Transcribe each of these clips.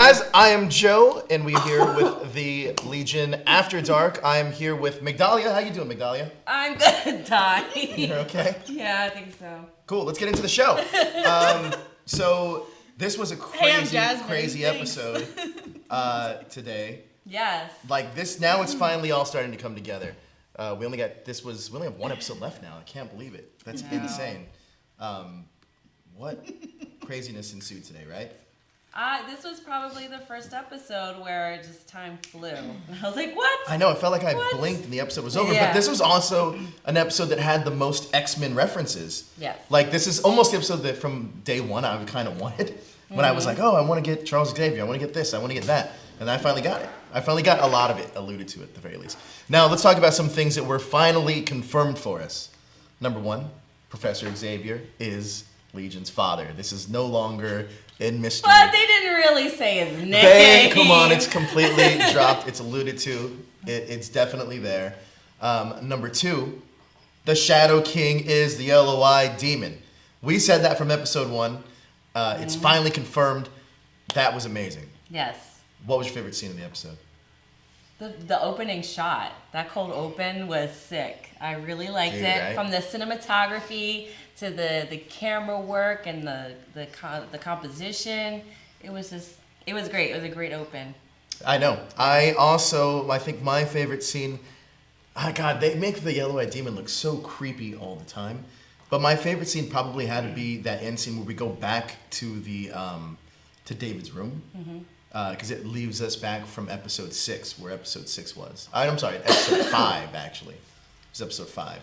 Guys, I am Joe, and we're here with the Legion After Dark. I am here with Migdalia. How you doing, Migdalia? I'm gonna die. You're okay? Yeah, I think so. Cool, let's get into the show. So this was a crazy episode today. Yes. Like this, now it's finally all starting to come together. We only have one episode left now. I can't believe it. That's insane. What craziness ensued today, right? This was probably the first episode where just time flew. And I was like, what? I know, it felt like I blinked and the episode was over. Yeah. But this was also an episode that had the most X-Men references. Yes. Like, this is almost the episode that from day one I kind of wanted. When I was like, oh, I want to get Charles Xavier, I want to get this, I want to get that. And I finally got it. I finally got a lot of it alluded to at the very least. Now, let's talk about some things that were finally confirmed for us. Number one, Professor Xavier is Legion's father. This is no longer in mystery. But they didn't really say his name. Come on, it's completely dropped. It's alluded to. It's definitely there. Number two, the Shadow King is the LOI demon. We said that from episode 1. It's finally confirmed. That was amazing. Yes. What was your favorite scene in the episode? The opening shot, that cold open was sick. I really liked it. Right? From the cinematography to the camera work and the composition. It was great. It was a great open. I know. I think my favorite scene, God, they make the Yellow-Eyed Demon look so creepy all the time. But my favorite scene probably had to be that end scene where we go back to the to David's room. Because it leaves us back from episode 6, where episode 6 was. I'm sorry, episode 5, actually. It was episode 5,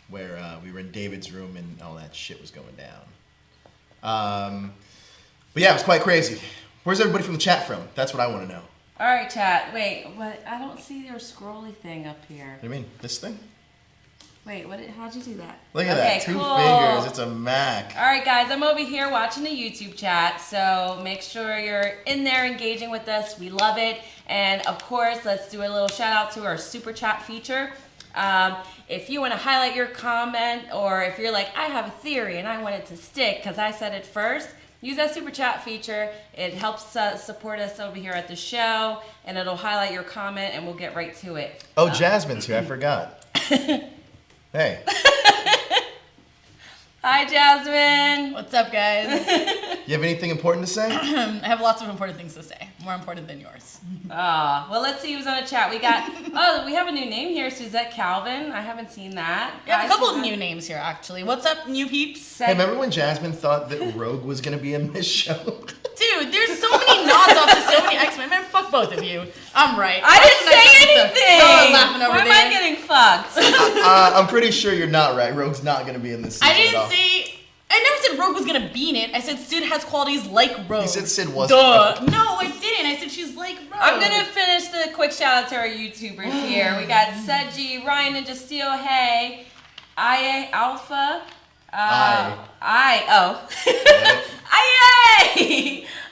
where we were in David's room and all that shit was going down. But yeah, it was quite crazy. Where's everybody from the chat from? That's what I want to know. All right, chat. Wait, what? I don't see your scrolly thing up here. What do you mean? This thing? Wait, how'd you do that? Look at that. 2 fingers. It's a Mac. All right, guys. I'm over here watching the YouTube chat, so make sure you're in there engaging with us. We love it. And, of course, let's do a little shout-out to our Super Chat feature. If you want to highlight your comment, or if you're like, I have a theory and I want it to stick because I said it first, use that Super Chat feature. It helps support us over here at the show, and it'll highlight your comment, and we'll get right to it. Oh, Jasmine's here. I forgot. Hey. Hi, Jasmin. What's up, guys? You have anything important to say? I have lots of important things to say. More important than yours. Well, let's see who's on the chat. We have a new name here, Suzette Calvin. I haven't seen that. We have a couple of new names here, actually. What's up, new peeps? Hey, remember when Jasmine thought that Rogue was going to be in this show? Dude, there's so many nods off to so many X-Men. Man, fuck both of you. I'm right. I didn't say anything. Oh, laughing over Why there. am I getting fucked? I'm pretty sure you're not right. Rogue's not going to be in this season I didn't at all. say... I never said Rogue was going to be in it. I said Sid has qualities like Rogue. You said Sid was. Duh. No, I didn't. I said she's like Rogue. I'm going to finish the quick shout out to our YouTubers here. We got Seji, Ryan Ninja Steel, hey, IA Alpha. Aye.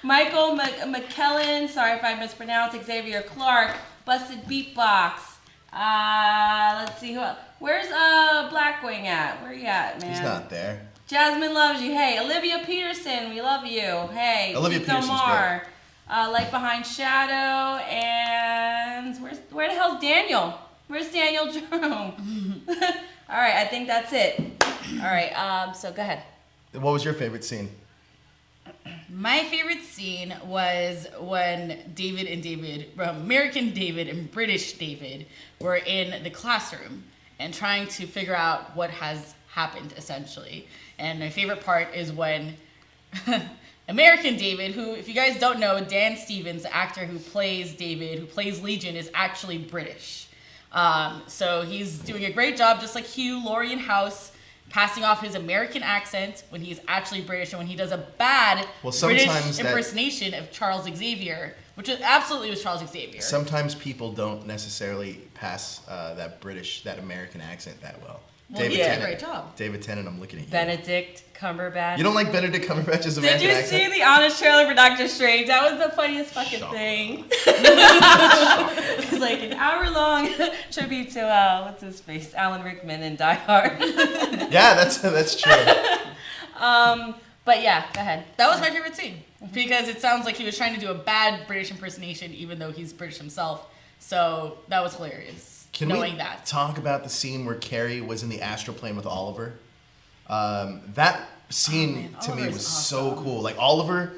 Michael McKellen, sorry if I mispronounced, Xavier Clark, Busted Beatbox. Let's see who else. Where's Blackwing at? Where you at, man? He's not there. Jasmine loves you. Hey, Olivia Peterson, we love you. Hey, Olivia Tito Peterson's Mar, Light Behind Shadow, and where the hell's Daniel? Where's Daniel Jerome? All right, I think that's it. All right, so go ahead. What was your favorite scene? My favorite scene was when American David and British David were in the classroom and trying to figure out what has happened, essentially. And my favorite part is when American David, who, if you guys don't know, Dan Stevens, the actor who plays David, who plays Legion, is actually British. So he's doing a great job, just like Hugh, Laurie, and House, passing off his American accent when he's actually British, and when he does a bad British impersonation of Charles Xavier, which absolutely was Charles Xavier. Sometimes people don't necessarily pass that American accent that well. Well, he did a great job. David Tennant, I'm looking at you. Benedict Cumberbatch. You don't like Benedict Cumberbatch's American accent? Did you see the Honest trailer for Doctor Strange? That was the funniest fucking thing. It's like an hour-long tribute to, what's his face, Alan Rickman in Die Hard. Yeah, that's true. But yeah, go ahead. That was my favorite scene because it sounds like he was trying to do a bad British impersonation, even though he's British himself. So that was hilarious. Can knowing we that. talk about the scene where Carrie was in the astral plane with Oliver? That scene to me Oliver's was awesome. so cool. Like Oliver's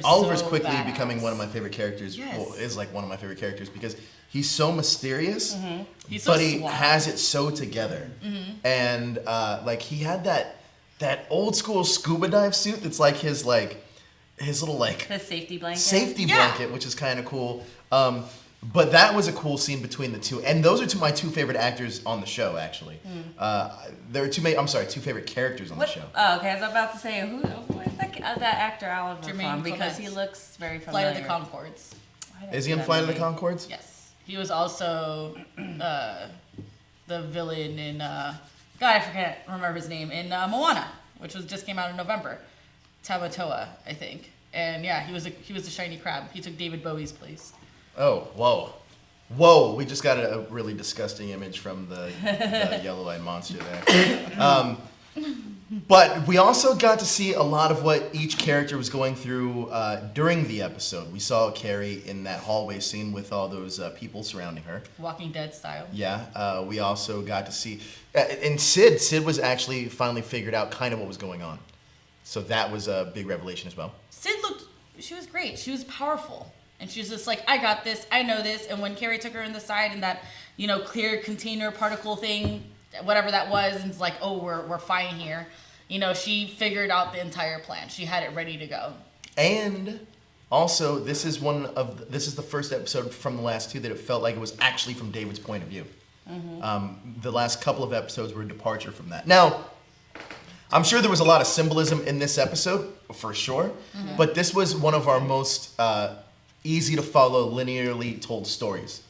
so quickly badass. becoming one of my favorite characters. Yes. Well, is like one of my favorite characters because he's so mysterious, He's so but he suave. has it so together. And like he had that old school scuba dive suit that's like his little like The safety blanket. safety Yeah. blanket, which is kind of cool. But that was a cool scene between the two, and those are my two favorite actors on the show. Actually, there are two favorite characters on What? the show. Oh, okay. I was about to say who is that actor Oliver Jermaine from? Because Clements. he looks very Flight familiar. of the Conchords. Why did I Is he see in that Flight of the movie? Conchords? Yes. He was also the villain in, God, I can't remember his name, in Moana, which just came out in November. Tabatoa, I think. And yeah, he was a shiny crab. He took David Bowie's place. Oh, whoa! We just got a really disgusting image from the yellow-eyed monster there. But we also got to see a lot of what each character was going through during the episode. We saw Carrie in that hallway scene with all those people surrounding her. Walking Dead style. Yeah, we also got to see, and Sid was actually finally figured out kind of what was going on. So that was a big revelation as well. She was great. She was powerful. And she was just like, I got this, I know this. And when Carrie took her in the side and that, clear container particle thing, whatever that was, and it's like, oh, we're fine here. She figured out the entire plan. She had it ready to go. And also, this is the first episode from the last two that it felt like it was actually from David's point of view. The last couple of episodes were a departure from that. Now, I'm sure there was a lot of symbolism in this episode, for sure, but this was one of our most easy to follow, linearly told stories.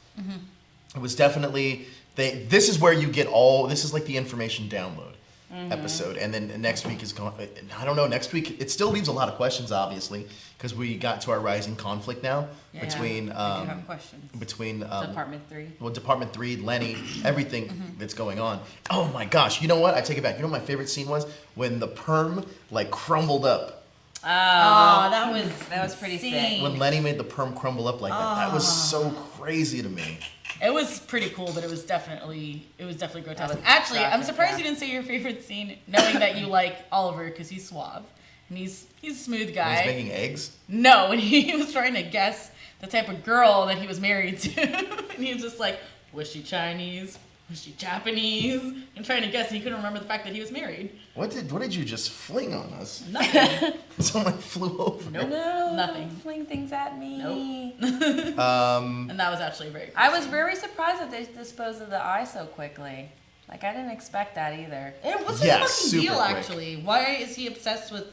It was definitely, this is where you get this is like the information download episode, and then next week is going, I don't know, next week, it still leaves a lot of questions, obviously, because we got to our rising conflict now between I do have questions. Department 3. Well, Department 3, Lenny, everything that's going on. Oh my gosh, you know what? I take it back. You know what my favorite scene was? When the perm, like, crumbled up. Oh, that was pretty insane. sick. When Lenny made the perm crumble up like that was so crazy to me. It was pretty cool, but it was definitely grotesque. was Actually, I'm graphic, surprised yeah. you didn't say your favorite scene, knowing that you like Oliver because he's suave and he's a smooth When guy. he's making eggs. No, when he was trying to guess the type of girl that he was married to, and he was just like, was she Chinese? Was she Japanese? And trying to guess, and he couldn't remember the fact that he was married. What did you just fling on us? Nothing. Someone flew over. Nope. No, Nothing. don't fling things at me. Nope. Um, And that was actually very. I was very surprised that they disposed of the eye so quickly. Like, I didn't expect that either. And what's his Yeah, fucking super deal, quick. actually? Why is he obsessed with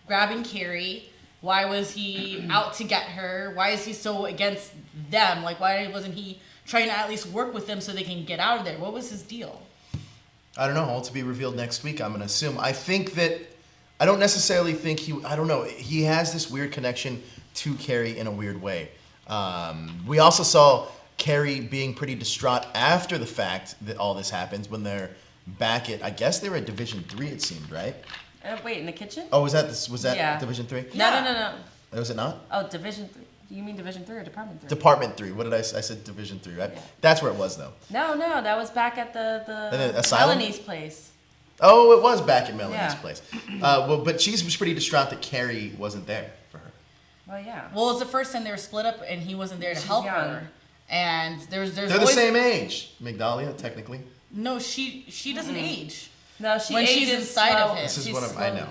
grabbing Carrie? Why was he out to get her? Why is he so against them? Like, why wasn't he trying to at least work with them so they can get out of there? What was his deal? I don't know. All to be revealed next week, I'm going to assume. I don't necessarily think I don't know. He has this weird connection to Carrie in a weird way. We also saw Carrie being pretty distraught after the fact that all this happens when they're back at, I guess they were at Division 3, it seemed, right? Wait, in the kitchen? Oh, was that Yeah. Division 3? No. Was it not? Oh, Division 3. You mean Division 3 or Department 3? Department 3. What did I say? I said Division 3, right? Yeah. That's where it was, though. No, that was back at the asylum? Melanie's place. Oh, it was back at Melanie's Yeah. place. But she was pretty distraught that Carrie wasn't there for her. Well, yeah. Well, it was the first time they were split up and he wasn't there to She's help young. her. And there's They're the always... same age. Migdalia, technically. No, she doesn't age. No, she When she's ages inside of slow. him. This is She's what I know. slowly.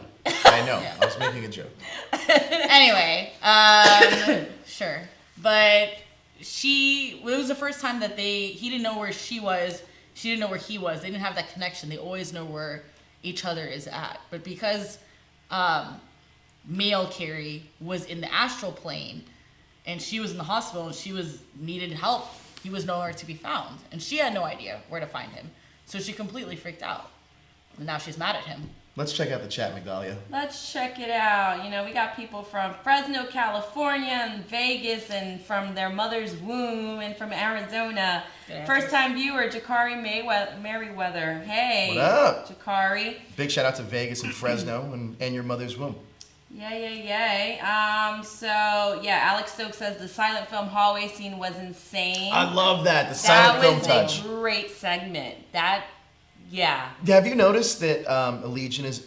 I know. Yeah. I was making a joke. Anyway, sure. But it was the first time that he didn't know where she was, she didn't know where he was. They didn't have that connection. They always know where each other is at. But because male Carrie was in the astral plane and she was in the hospital and she needed help, he was nowhere to be found. And she had no idea where to find him. So she completely freaked out. And now she's mad at him. Let's check out the chat, Migdalia. Let's check it out. We got people from Fresno, California, and Vegas, and from their mother's womb, and from Arizona. Good First time viewer, Jakari Merriweather. Hey. What up? Jakari. Big shout out to Vegas and Fresno and your mother's womb. Yay. So, yeah, Alex Stokes says the silent film hallway scene was insane. I love that. The silent film touch. That was a great segment. Yeah. Have you noticed that Allegiant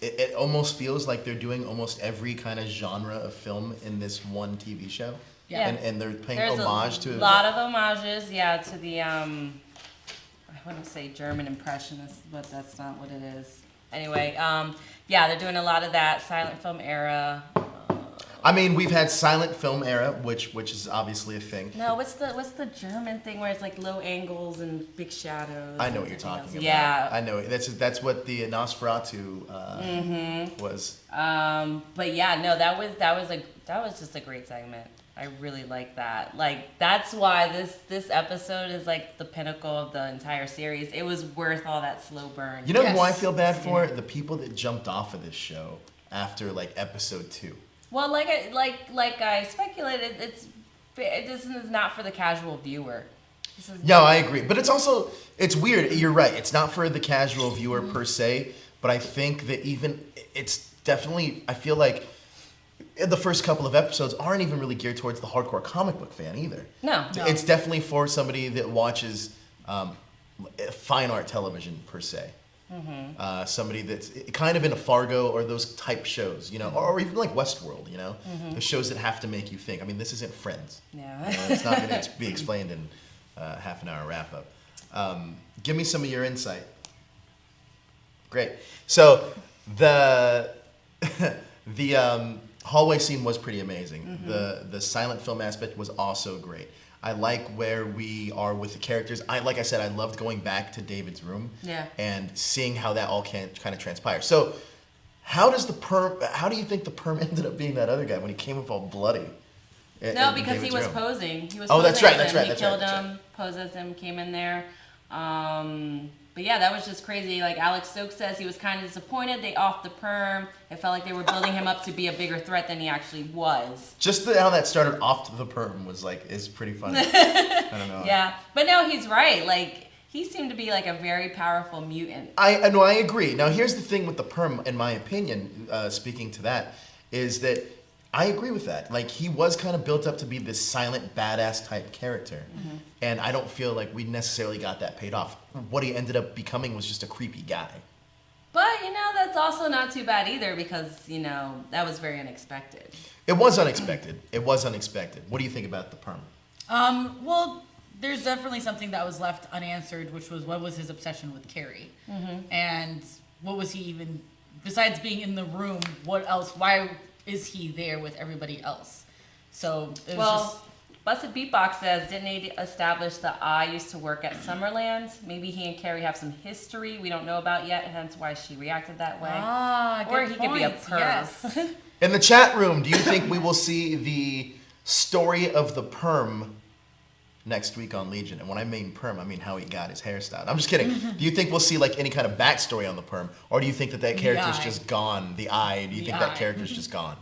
it almost feels like they're doing almost every kind of genre of film in this one TV show? Yeah. And they're paying There's homage to a lot of homages, to the, I wouldn't say German impressionists, but that's not what it is. Anyway, they're doing a lot of that silent film era. I mean, we've had silent film era, which is obviously a thing. No, what's the German thing where it's like low angles and big shadows? I know what you're talking about. Yeah, I know that's what the Nosferatu was. But yeah, no, that was just a great segment. I really like that. Like, that's why this episode is like the pinnacle of the entire series. It was worth all that slow burn. You know who I feel bad for? The people that jumped off of this show after like episode 2. Well, like I speculated, this is not for the casual viewer. Yeah, I agree. But it's weird. You're right. It's not for the casual viewer per se, but I think that it's definitely, I feel like the first couple of episodes aren't even really geared towards the hardcore comic book fan either. No. It's definitely for somebody that watches fine art television per se. Mm-hmm. Somebody that's kind of into Fargo or those type shows, or even like Westworld, the shows that have to make you think. I mean, this isn't Friends. Yeah. It's not going to be explained in half an hour wrap up. Give me some of your insight. Great. So the hallway scene was pretty amazing. Mm-hmm. The silent film aspect was also great. I like where we are with the characters. Like I said, I loved going back to David's room and seeing how that all kind of transpires. So how do you think the perm ended up being that other guy when he came up all bloody? Because he was posing. He was posing. That's right. He killed him, posed as him, came in there. But yeah, that was just crazy. Like Alex Stokes says, he was kind of disappointed. They offed the perm. It felt like they were building him up to be a bigger threat than he actually was. Just how that started off to the perm is pretty funny. I don't know. Yeah, but no, he's right. Like, he seemed to be like a very powerful mutant. I agree. Now, here's the thing with the perm, in my opinion, speaking to that, is that I agree with that. Like, he was kind of built up to be this silent, badass type character. Mm-hmm. And I don't feel like we necessarily got that paid off. What he ended up becoming was just a creepy guy. But, that's also not too bad either because, that was very unexpected. It was unexpected. What do you think about the perm? Well, there's definitely something that was left unanswered, which was what was his obsession with Carrie? Mm-hmm. And what was he even, besides being in the room, what else, why is he there with everybody else? So it was Busted Beatbox says, didn't he establish that I used to work at Summerland? Maybe he and Carrie have some history we don't know about yet, hence why she reacted that way. Or he could be a perv. Yes. In the chat room, do you think we will see the story of the perm next week on Legion? And when I mean perm, I mean how he got his hairstyle. I'm just kidding. Do you think we'll see like any kind of backstory on the perm? Or do you think that character's just gone? The eye, do you think that character's just gone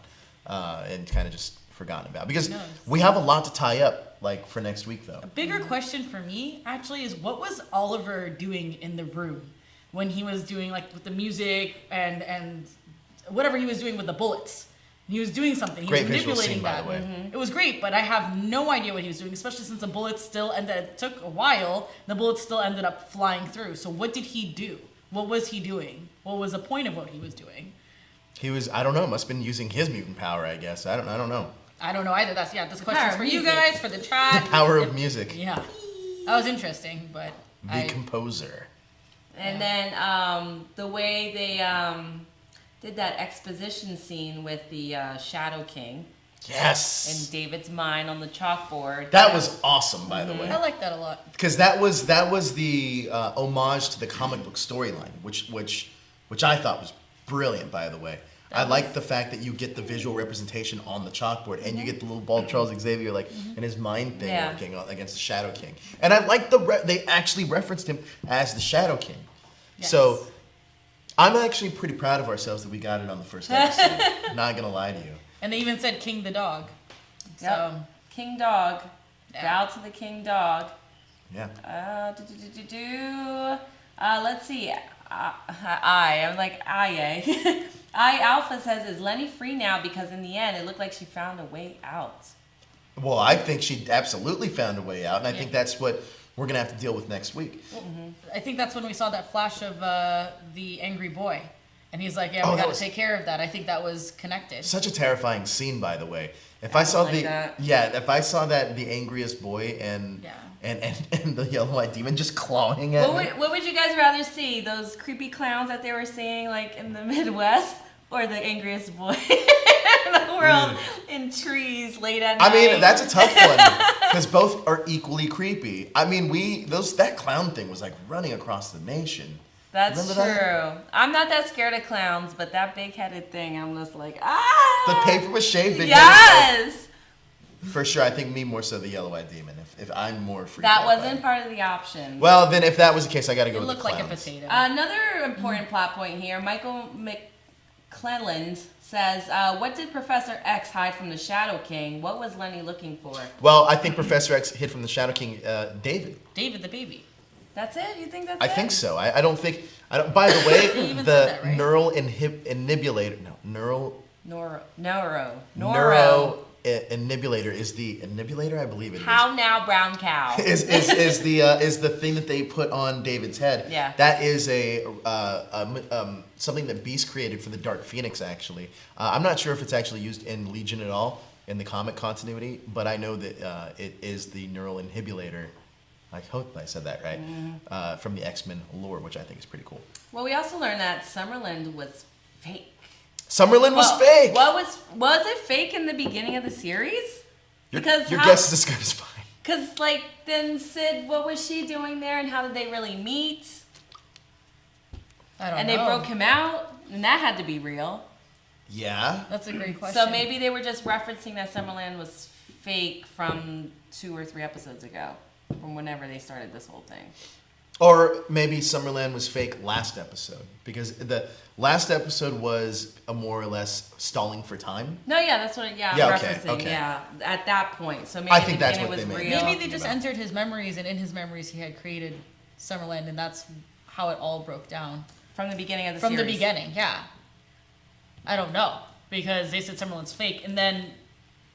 and kind of just forgotten about? Because we have a lot to tie up like for next week though. A bigger question for me actually is what was Oliver doing in the room when he was doing like with the music and whatever he was doing with the bullets? He was doing something. He was manipulating that. By the way. Mm-hmm. It was great, but I have no idea what he was doing, especially since the bullets it took a while. The bullets still ended up flying through. So what did he do? What was he doing? What was the point of what he was doing? He was, I don't know, must have been using his mutant power, I guess. I don't know. I don't know either. This question's for you guys, for the chat. The power of music. Yeah. That was interesting, but The composer. And then the way they did that exposition scene with the Shadow King. Yes. In David's mind on the chalkboard. That was awesome, by the way. I like that a lot. Because that was the homage to the comic book storyline, which I thought was brilliant, by the way. I like the fact that you get the visual representation on the chalkboard, and you get the little bald Charles Xavier and his mind thing working against the Shadow King. And I like they actually referenced him as the Shadow King. Yes. So I'm actually pretty proud of ourselves that we got it on the first episode. Not gonna lie to you. And they even said King the dog. So yep. King dog. Bow to the king dog. Yeah. Let's see. I'm like, yay. Alpha says, is Lenny free now? Because in the end, it looked like she found a way out. Well, I think she absolutely found a way out, and I think that's what we're going to have to deal with next week. I think that's when we saw that flash of the angry boy. And he's like, yeah, we got to take care of that. I think that was connected. Such a terrifying scene, by the way. If I saw if I saw that the angriest boy and the yellow-eyed demon just clawing at me. What would you guys rather see? Those creepy clowns that they were seeing like in the Midwest, or the angriest boy in the world in trees late at night? I mean, that's a tough one because both are equally creepy. I mean, that clown thing was like running across the nation. That's Remember true. that? I'm not that scared of clowns, but that big-headed thing, I'm just like, ah! The paper mache big Yes! For sure, I think me more so the yellow-eyed demon. If I'm more freaked That out wasn't by it. part of the option. Well, then if that was the case, I got to go with the It clowns. looked like a potato. Another important plot point here. Michael McClelland says, what did Professor X hide from the Shadow King? What was Lenny looking for? Well, I think Professor X hid from the Shadow King, David. David the baby. That's it? You think that's I it? think so. I don't think. By the way, even said the that, right? neural inhibulator. No, neural. Neuro. Inhibulator is the inhibulator, I believe it is. How now, brown cow? is the thing that they put on David's head. Yeah. That is something that Beast created for the Dark Phoenix. Actually, I'm not sure if it's actually used in Legion at all in the comic continuity, but I know that it is the neural inhibulator. I hope I said that right. From the X-Men lore, which I think is pretty cool. Well, we also learned that Summerland was fake. Summerland was fake. Was it fake in the beginning of the series? Your guess is as good as mine. Because, then Sid, what was she doing there, and how did they really meet? I don't know. And they broke him out, and that had to be real. Yeah. That's a great question. So maybe they were just referencing that Summerland was fake from 2 or 3 episodes ago, from whenever they started this whole thing. Or maybe Summerland was fake last episode, because the last episode was a more or less stalling for time. No, yeah, that's what. Yeah, Yeah, I'm okay, referencing. okay. Yeah, at that point. So maybe I think that's it what was they meant. real. Maybe they just entered his memories, and in his memories he had created Summerland, and that's how it all broke down. From the beginning of the From series. the beginning, yeah. I don't know, because they said Summerland's fake, and then...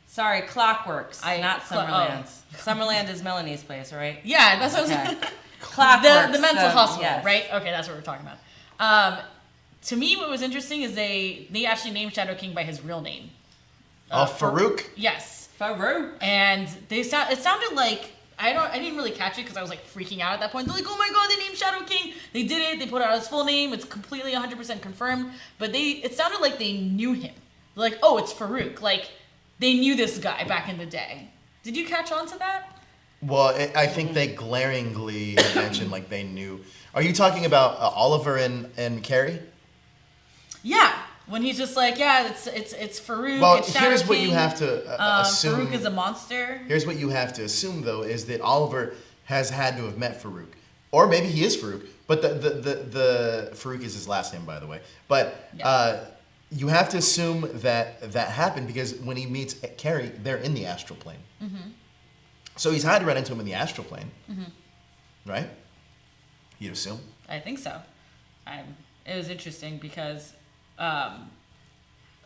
Sorry, Clockworks, not Summerland. Oh. Summerland is Melanie's place, right? Yeah, that's what I was Okay. saying. Clockworks. The mental hospital, yes. right? Okay, that's what we're talking about. To me, what was interesting is they actually named Shadow King by his real name. Farouk? Yes. Farouk. And it sounded like I didn't really catch it because I was like freaking out at that point. They're like, oh my god, they named Shadow King. They did it. They put out his full name. It's completely 100% confirmed. But it sounded like they knew him. They're like, oh, it's Farouk. Like they knew this guy back in the day. Did you catch on to that? Well, I think they glaringly mentioned like they knew. Are you talking about Oliver and Carrie? Yeah. When he's just like, yeah, it's Farouk. Well, it's Shadow here's what King. you have to assume. Farouk is a monster. Here's what you have to assume, though, is that Oliver has had to have met Farouk, or maybe he is Farouk. But the Farouk is his last name, by the way. But you have to assume that happened because when he meets Carrie, they're in the astral plane. Mm-hmm. So he's had to run into him in the astral plane, right? You'd assume. I think so. It was interesting because at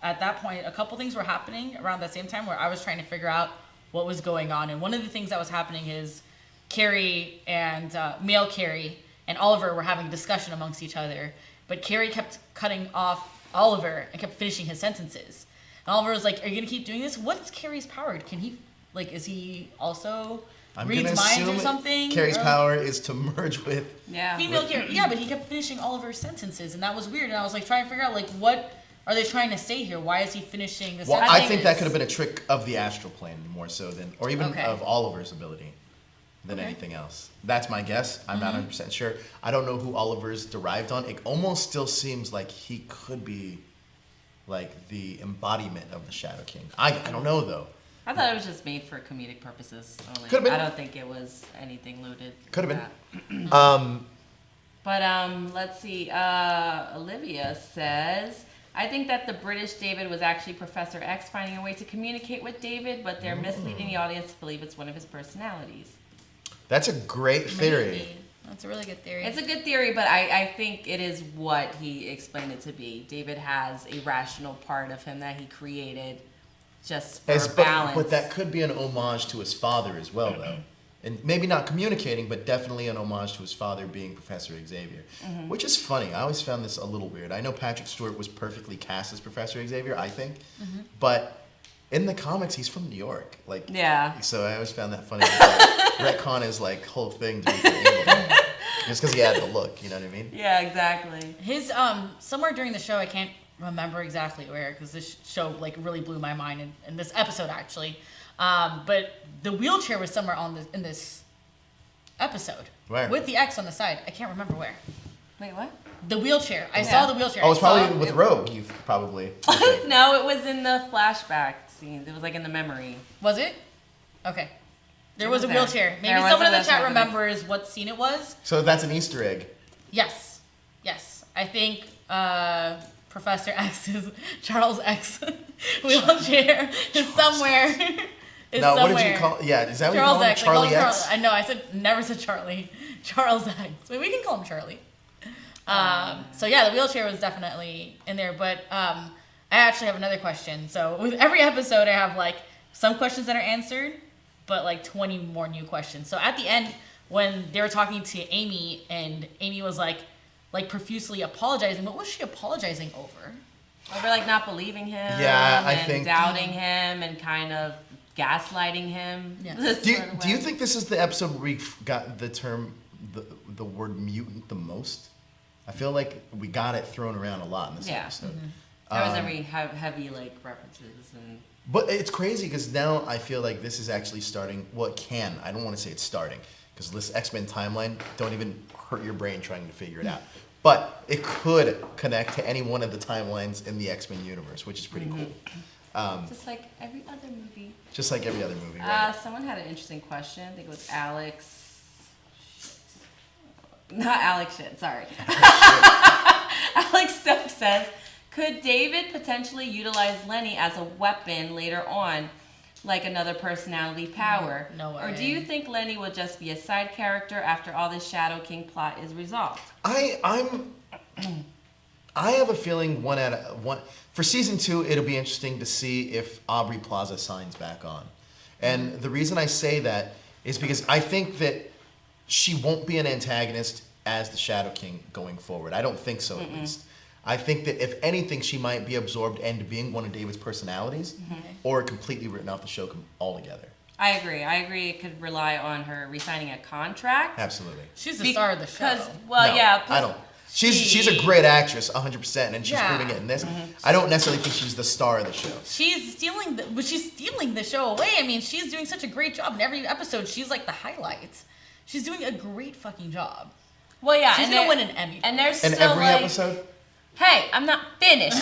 that point, a couple things were happening around that same time where I was trying to figure out what was going on. And one of the things that was happening is Carrie and male Carrie and Oliver were having a discussion amongst each other. But Carrie kept cutting off Oliver and kept finishing his sentences. And Oliver was like, are you going to keep doing this? What's Carrie's power? Can he, is he also reads minds or something? Carrie's power is to merge with female Carrie. Yeah, but he kept finishing Oliver's sentences, and that was weird. And I was like trying to figure out what are they trying to say here? Why is he finishing the sentences? I think that could have been a trick of the astral plane more so than, or even of Oliver's ability than anything else. That's my guess. I'm not 100% sure. I don't know who Oliver's derived on. It almost still seems like he could be like the embodiment of the Shadow King. I don't know though. I thought it was just made for comedic purposes only. Could have been. I don't think it was anything looted. Could have been. But let's see. Olivia says, I think that the British David was actually Professor X finding a way to communicate with David, but they're misleading the audience to believe it's one of his personalities. That's a great theory. That's a really good theory. It's a good theory, but I think it is what he explained it to be. David has a rational part of him that he created just for balance. But that could be an homage to his father as well, though. And maybe not communicating, but definitely an homage to his father being Professor Xavier. Which is funny. I always found this a little weird. I know Patrick Stewart was perfectly cast as Professor Xavier, I think. But in the comics, he's from New York. So I always found that funny. Retcon is like whole thing to be from England. Just because he had the look, you know what I mean? Yeah, exactly. His somewhere during the show, I can't remember exactly where, because this show like really blew my mind in this episode actually. But the wheelchair was somewhere in this episode. Where? With the X on the side. I can't remember where. Wait, what? The wheelchair. I saw the wheelchair. Oh, it's probably with Rogue. You probably. Okay. No, it was in the flashback scenes. It was like in the memory. Was it? Okay. There was a there. wheelchair. Maybe There was someone a in the chat wheelchair. remembers what scene it was. So that's an Easter egg. Yes. I think Professor X's Charles X wheelchair is somewhere. Now, what did you call? Yeah, is that what you call him? X. Charlie X? I know. I never said Charlie. Charles X. Wait, we can call him Charlie. So yeah, the wheelchair was definitely in there. But I actually have another question. So with every episode, I have like some questions that are answered, but like 20 more new questions. So at the end, when they were talking to Amy, and Amy was like profusely apologizing, what was she apologizing over? Over like not believing him. Yeah, I and think doubting him and kind of gaslighting him. Yeah. Do you think this is the episode where we got the term, the word mutant the most? I feel like we got it thrown around a lot in this episode. There was every heavy like references and. But it's crazy because now I feel like this is actually starting. Well, it can. I don't want to say it's starting because this X-Men timeline, don't even hurt your brain trying to figure it out. But it could connect to any one of the timelines in the X-Men universe, which is pretty cool. Just like every other movie. Just like every other movie, right? Someone had an interesting question. I think it was Alex. Not Alex shit, sorry. Alex Stokes says, could David potentially utilize Lenny as a weapon later on, like another personality power? No way. Or do you think Lenny will just be a side character after all this Shadow King plot is resolved? I have a feeling for season 2 it'll be interesting to see if Aubrey Plaza signs back on. And the reason I say that is because I think that she won't be an antagonist as the Shadow King going forward. I don't think so, at least. I think that if anything, she might be absorbed into being one of David's personalities, or completely written off the show altogether. I agree. It could rely on her re-signing a contract. Absolutely. She's the star of the show. I don't. She's a great actress, 100%, and she's proving it in this. I don't necessarily think she's the star of the show. She's stealing the show away. I mean, she's doing such a great job in every episode. She's like the highlights. She's doing a great fucking job. Well, yeah, she's gonna win an Emmy. And there's in still every episode. Hey, I'm not finished.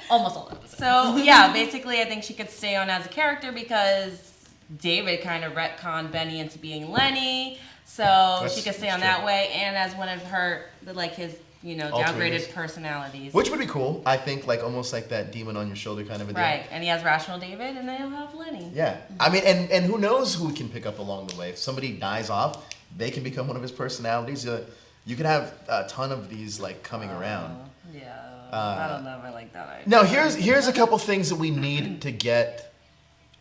Almost all episodes. So yeah, basically, I think she could stay on as a character because David kind of retconned Benny into being Lenny, so she could stay on that way, and as one of her his downgraded personalities. Which would be cool, I think, like almost like that demon on your shoulder kind of a deal. Right, and he has Rational David, and then he'll have Lenny. Yeah, I mean, and who knows who we can pick up along the way. If somebody dies off, they can become one of his personalities. You could have a ton of these coming around. Yeah, I don't know if I like that idea. Now here's a couple things that we need to get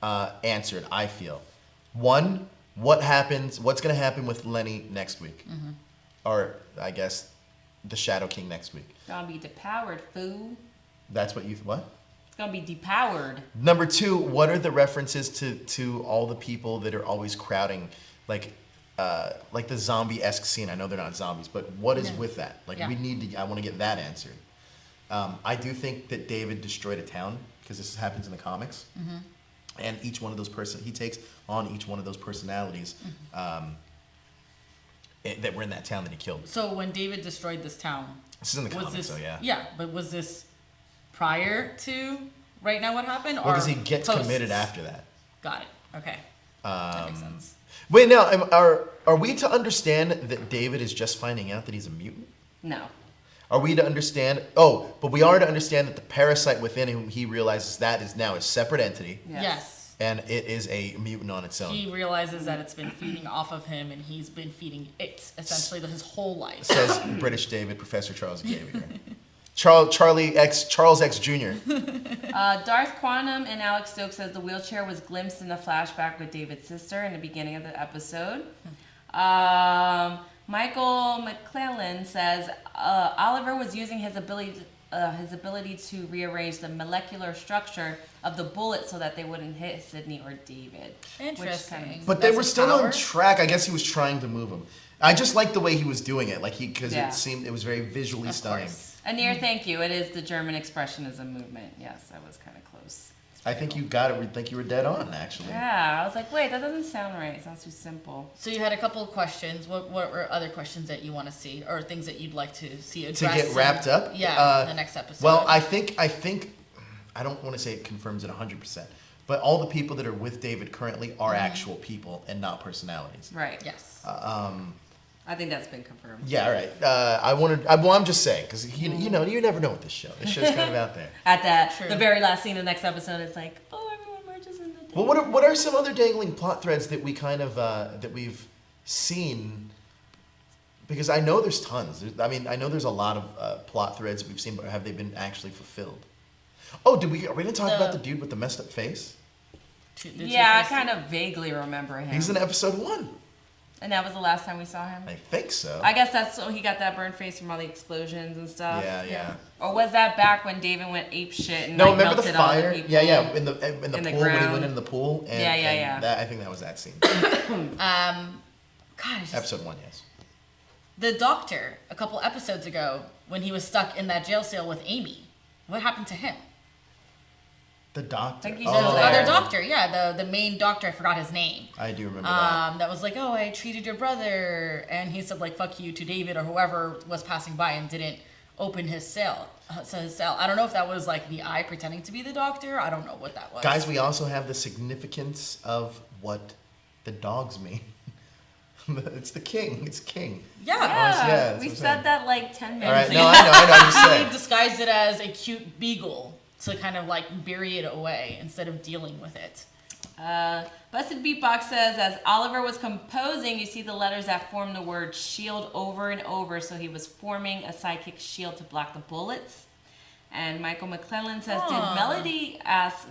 answered. I feel, one, what's going to happen with Lenny next week, or I guess the Shadow King next week. It's gonna be depowered, fool. That's what what? It's gonna be depowered. Number 2, what are the references to all the people that are always crowding, like the zombie-esque scene? I know they're not zombies, but what is with that? I want to get that answered. I do think that David destroyed a town because this happens in the comics, and each one of those he takes on each one of those personalities that were in that town that he killed. So when David destroyed this town, this is in the comics, so yeah. Yeah, but was this prior to right now what happened, or because he gets committed after that? Got it. Okay, that makes sense. Wait, now are we to understand that David is just finding out that he's a mutant? No. Are we to understand? Oh, but we are to understand that the parasite within him, he realizes that is now a separate entity. Yes. and it is a mutant on its own. He realizes that it's been feeding off of him, and he's been feeding it essentially his whole life. Says British David, Professor Charles Xavier. Charles X Jr. Darth Quantum and Alex Stokes says the wheelchair was glimpsed in the flashback with David's sister in the beginning of the episode. Michael McClellan says Oliver was using his ability to rearrange the molecular structure of the bullet so that they wouldn't hit Sydney or David. Interesting. But they were still on track. I guess he was trying to move them. I just liked the way he was doing it, because it was very visually stunning. Anir, thank you. It is the German Expressionism movement. Yes, I was kind of close. I think you got it. I think you were dead on, actually. Yeah, I was like, wait, that doesn't sound right. It sounds too simple. So you had a couple of questions. What were other questions that you want to see, or things that you'd like to see addressed? To get wrapped up? Yeah, the next episode. Well, I think, I don't want to say it confirms it 100%, but all the people that are with David currently are actual people and not personalities. Right. Yes. I think that's been confirmed. Yeah, all right. I'm just saying, because you never know with this show. This show's kind of out there. At the very last scene of the next episode, it's like, oh, everyone merges in the. Well, what are some other dangling plot threads that we kind of that we've seen? Because I know there's tons. I know there's a lot of plot threads that we've seen, but have they been actually fulfilled? Oh, are we gonna talk about the dude with the messed up face? Yeah, I kind of vaguely remember him. He's in episode 1. And that was the last time we saw him? I think so. I guess that's so he got that burnt face from all the explosions and stuff. Yeah. Or was that back when David went ape shit and remember melted the fire? all the people? Yeah, in the pool when he went into the pool. And, Yeah. And I think that was that scene. Episode 1, yes. The doctor, a couple episodes ago, when he was stuck in that jail cell with Amy, what happened to him? The doctor. I think he's The other doctor, the main doctor, I forgot his name. I do remember that. That was like, oh, I treated your brother, and he said like, fuck you to David or whoever was passing by and didn't open his cell. I don't know if that was like the eye pretending to be the doctor. I don't know what that was. Guys, we also have the significance of what the dogs mean. It's the king. It's king. Yeah. We said that like 10 minutes All right, ago. no, I know. I'm just He saying. disguised it as a cute beagle to kind of like bury it away instead of dealing with it. Busted Beatbox says, as Oliver was composing, you see the letters that form the word shield over and over, so he was forming a psychic shield to block the bullets. And Michael McClellan says,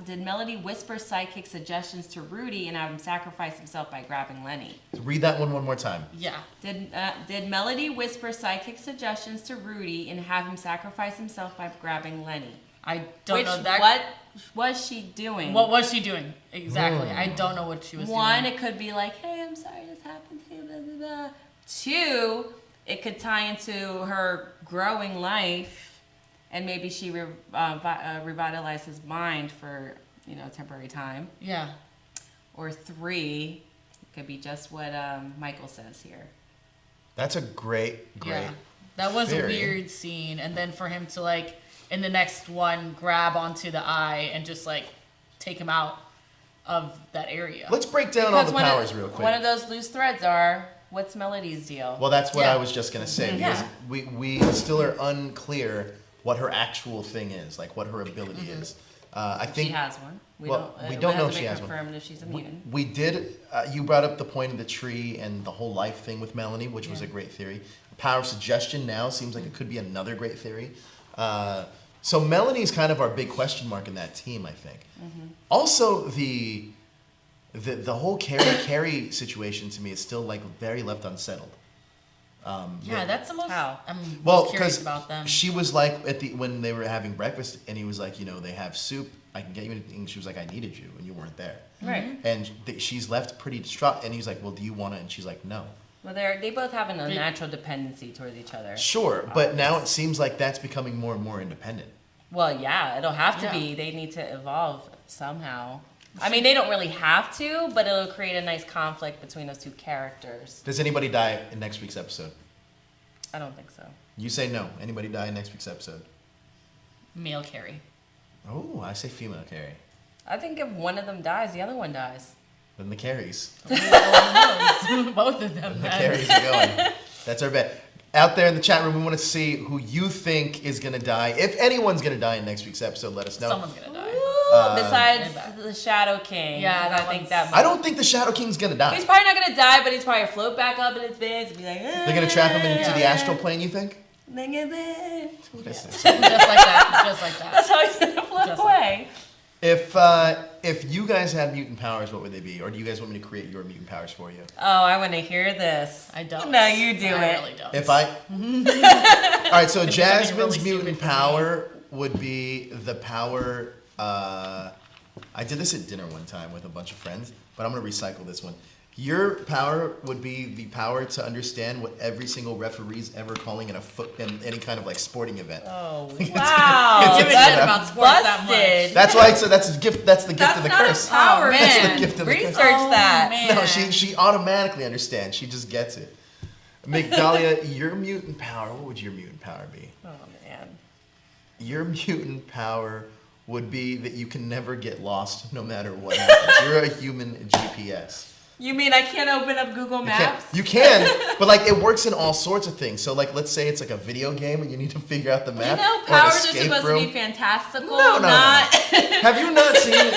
did Melody whisper psychic suggestions to Rudy and have him sacrifice himself by grabbing Lenny? Read that one more time. Yeah. Did Melody whisper psychic suggestions to Rudy and have him sacrifice himself by grabbing Lenny? I don't know that. What was she doing? What was she doing? Exactly. I don't know what she was doing. One, it could be like, hey, I'm sorry this happened to you, blah, blah, blah. Two, it could tie into her growing life, and maybe she revitalized his mind for, a temporary time. Yeah. Or three, it could be just what Michael says here. That's a great. Yeah. That was theory. a weird scene. And then for him to like, in the next one, grab onto the eye and just like take him out of that area. Let's break down all the powers real quick. One of those loose threads are, what's Melody's deal? Well, that's what I was just going to say. Yeah. Because we still are unclear what her actual thing is, like what her ability is. I think she has one. We don't know if she has one. Confirmed if she's a mutant. We did. You brought up the point of the tree and the whole life thing with Melanie, which was a great theory. Power of suggestion now seems like it could be another great theory. So Melanie's kind of our big question mark in that team, I think. Mm-hmm. Also, the whole Carrie situation to me is still like very left unsettled. That's the most. How? I'm Well, curious about them. she was like when they were having breakfast, and he was like, they have soup. I can get you anything. She was like, I needed you, and you weren't there. Right. And she's left pretty distraught, and he's like, well, do you want to? And she's like, no. Well, they both have a natural dependency towards each other. Sure, but now it seems like that's becoming more and more independent. Well, yeah, it'll have to be. They need to evolve somehow. I mean, they don't really have to, but it'll create a nice conflict between those two characters. Does anybody die in next week's episode? I don't think so. You say no. Anybody die in next week's episode? Male Carrie. Oh, I say female Carrie. I think if one of them dies, the other one dies. Then the Carries. Both of them. The Carries are going. That's our bet. Out there in the chat room, we want to see who you think is going to die. If anyone's going to die in next week's episode, let us know. Someone's gonna die. Besides the Shadow King. Yeah, I think that. I don't think the Shadow King's gonna die. He's probably not gonna die, but he's probably gonna float back up in his bed and be like, They're gonna trap him into the astral plane, you think? What is this? Just like that. Just like that. That's how he's gonna float away. If you guys had mutant powers, what would they be? Or do you guys want me to create your mutant powers for you? Oh, I want to hear this. I don't. No, you do I it. really don't. If I... All right, so Jasmine's really mutant stupid for power would be the power... I did this at dinner one time with a bunch of friends, but I'm going to recycle this one. Your power would be the power to understand what every single referee's ever calling in any kind of like sporting event. Oh, It's- wow. it's- Give a shit about sports that busted. much. That's why. So that's a gift. That's the gift of the That's curse. not a power, Oh, man. man. That's the gift of the curse. Research that. man. No, she automatically understands. She just gets it. Migdalia, your mutant power. What would your mutant power be? Oh, man. Your mutant power would be that you can never get lost no matter what happens. You're a human GPS. You mean I can't open up Google Maps? You can, but like it works in all sorts of things. So like, let's say it's like a video game and you need to figure out the You map. know, or an powers are escape supposed room. to be fantastical, No. not. Have you not seen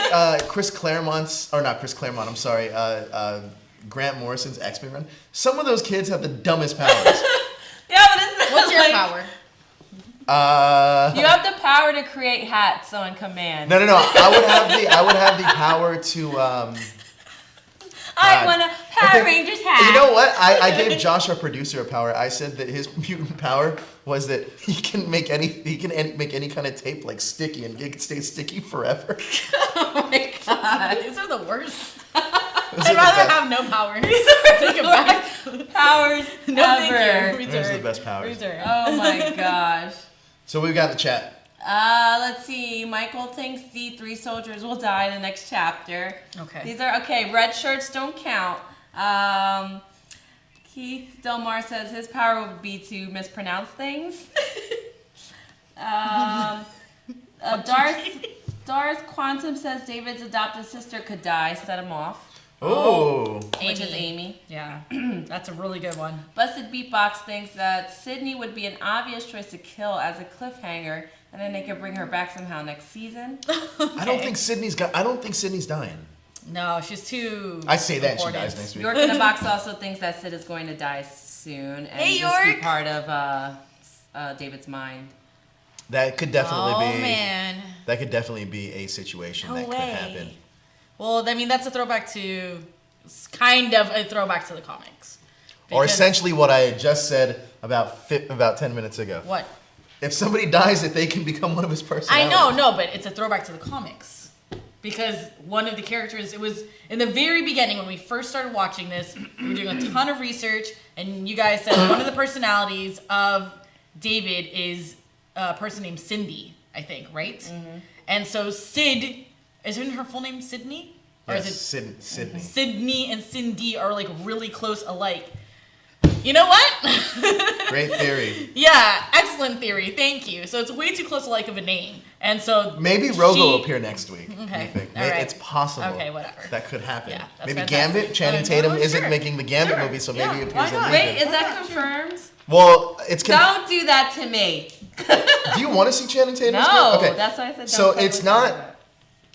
Chris Claremont's, or not Chris Claremont? I'm sorry, Grant Morrison's X-Men run? Some of those kids have the dumbest powers. Yeah, but isn't What's your like, power? You have the power to create hats on command. No. I would have the power to. I want a Power Rangers hat. You know what? I gave Josh, our producer, a power. I said that his mutant power was that he can make any kind of tape like sticky and it can stay sticky forever. Oh my god, these are the worst. Those I'd are the rather best- have no power. Take it back. Powers No, ever. thank you. Those are the best powers. Return. Oh my gosh. So we've got in the chat. Let's see. Michael thinks the 3 soldiers will die in the next chapter. Okay. These are okay. Red shirts don't count. Keith Delmar says his power would be to mispronounce things. Darth Quantum says David's adopted sister could die. Set him off. Oh. Which is Amy. Yeah, that's a really good one. Busted Beatbox thinks that Sydney would be an obvious choice to kill as a cliffhanger, and then they could bring her back somehow next season. I don't think Sydney's dying. No, she's too. I say that and she important. dies next week. York in the Box also thinks that Sid is going to die soon, and Hey, just be York! part of David's mind. That could definitely Oh be. man. That could definitely be a situation that could happen. Well, I mean, that's a throwback to, it's kind of a throwback to the comics. Or Because- essentially what I had just said about 10 minutes ago. What? If somebody dies, that they can become one of his I personalities. know, but it's a throwback to the comics. Because one of the characters, it was in the very beginning when we first started watching this, we were doing a ton of research, and you guys said one of the personalities of David is a person named Cindy, I think, right? Mm-hmm. And so Sid, isn't her full name Sydney? Or Yes, is it Sydney. Sydney and Cindy are like really close alike? You know what? Great theory. Yeah, excellent theory. Thank you. So it's way too close alike of a name. And so Maybe Rogue will appear next week. Okay, You think? all right. It's possible. Okay, whatever. That could happen. Yeah, that's maybe fantastic. Gambit. Channing Okay, Tatum well, isn't sure. making the Gambit Sure. movie, so Yeah, maybe he why appears in not? Wait, Legion. is that confirmed? Well, it's Don't do that to me. Do you want to see Channing Tatum? No, Okay. that's why I said. So don't play it's with not. it.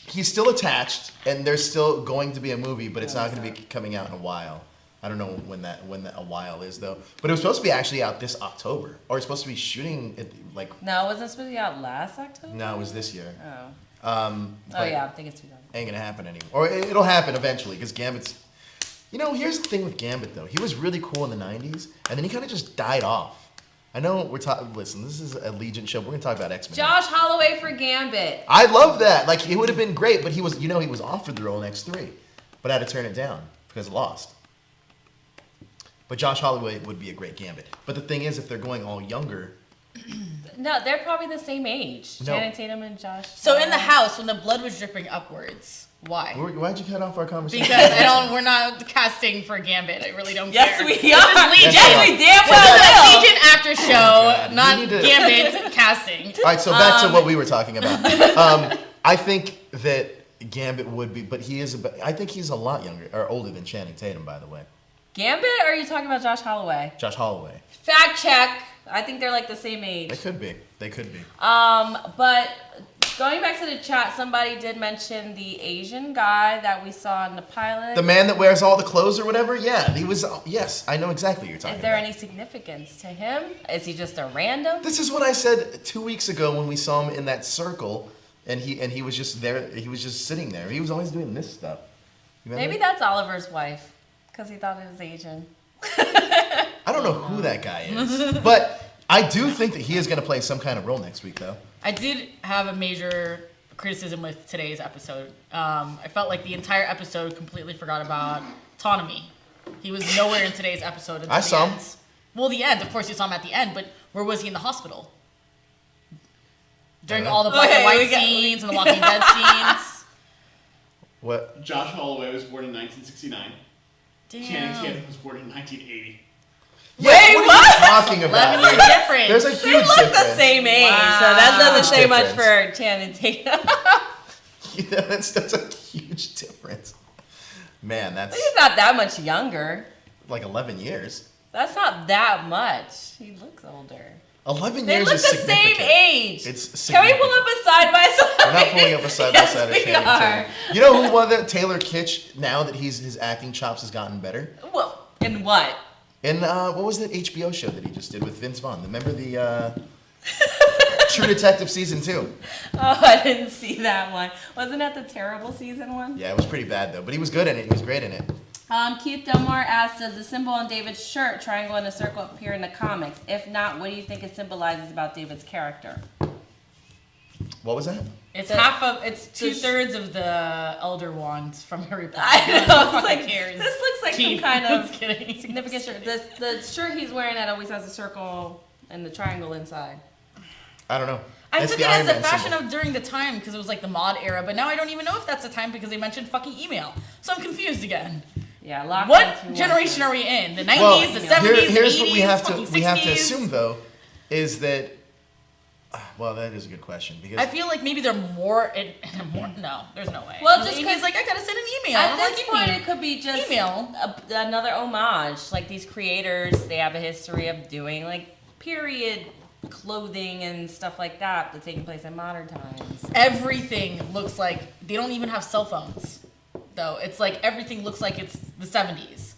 He's still attached, and there's still going to be a movie, but it's not going to be coming out in a while. I don't know when a while is though. But it was supposed to be actually out this October, or it's supposed to be shooting it like. No, wasn't it supposed to be out last October? No, it was this year. Oh. Oh Yeah, I'm thinking it's 2000. Ain't gonna happen anymore. Or it'll happen eventually, because Gambit's. You know, here's the thing with Gambit though. He was really cool in the '90s, and then he kind of just died off. I know we're talking. Listen, this is a Legion show. We're gonna talk about X-Men. Josh Holloway for Gambit. I love that. Like, it would have been great, but he was offered the role in X3, but had to turn it down because it lost. But Josh Holloway would be a great Gambit. But the thing is, if they're going all younger, No, they're probably the same age. No. Channing Tatum and Josh. So in the house, when the blood was dripping upwards, why? why'd you cut off our conversation? Because we're not casting for Gambit. I really don't Yes, care. we This are. is Legion. Yes, we damn This well is a will. Legion after show, God. not You need to- Gambit casting. All right, so back to what we were talking about. I think that Gambit would be, but I think he's a lot younger, or older than Channing Tatum, by the way. Gambit, or are you talking about Josh Holloway? Josh Holloway. Fact check. I think they're like the same age. They could be. But Going back to the chat, somebody did mention the Asian guy that we saw in the pilot. The man that wears all the clothes or whatever? Yeah, he was. Yes, I know exactly what you're talking Is there about. any significance to him? Is he just a random? This is what I said 2 weeks ago when we saw him in that circle, and he was just there. He was just sitting there. He was always doing this stuff. You remember? Maybe that's Oliver's wife, because he thought it was Asian. I don't know who that guy is, but I do think that he is going to play some kind of role next week, though. I did have a major criticism with today's episode. I felt like the entire episode completely forgot about Tonmy. He was nowhere in today's episode. I saw him. Well, the end. Of course, you saw him at the end, but where was he in the hospital? During all the black and white scenes and the Walking Dead scenes. What? Josh Holloway was born in 1969. Channing Damn. Tatum was born in 1980. Yeah, Wait, what? Are you talking 11 about? years difference. There's a They huge look difference. the same age, Wow. so that doesn't say Huge much difference. for Channing Tatum. You know, that's a huge difference. Man, that's He's not that much younger. like 11 years. That's not that much. He looks older. 11 They years look is the same significant. age. It's Can we significant. pull up a side by side? We're not pulling up a side by Yes, side of we Channing are. Tatum. You know who won that? Taylor Kitsch. Now that his acting chops has gotten better. Well, in what? In what was that HBO show that he just did with Vince Vaughn? Remember the True Detective season 2? Oh, I didn't see that one. Wasn't that the terrible season one? Yeah, it was pretty bad though, but he was good in it. He was great in it. Keith Delmore asked, does the symbol on David's shirt, triangle and a circle, appear in the comics? If not, what do you think it symbolizes about David's character? What was that? It's The- half of, it's the- 2/3 of the Elder Wands from Harry Potter. I know. It's like, cares? this looks like Keith, some kind I'm of just kidding. significant shirt. The shirt he's wearing that always has a circle and the triangle inside. I don't know. I It's took the it as Iron the Man fashion symbol. of during the time because it was like the mod era, but now I don't even know if that's the time because they mentioned fucking email. So I'm confused again. Yeah, locked What into generation one. are we in? The 90s, Well, the 70s, here's the 80s, what we have fucking to 60s? we have to assume though, is that well, that is a good question because I feel like maybe they're more. No, there's no way. Well, just he's 'cause- like, I gotta send an email. At I'm this like, point, "Give me it could be just email." another homage. Like these creators, they have a history of doing like period clothing and stuff like that that's taking place in modern times. Everything looks like they don't even have cell phones, though. It's like everything looks like it's the 70s.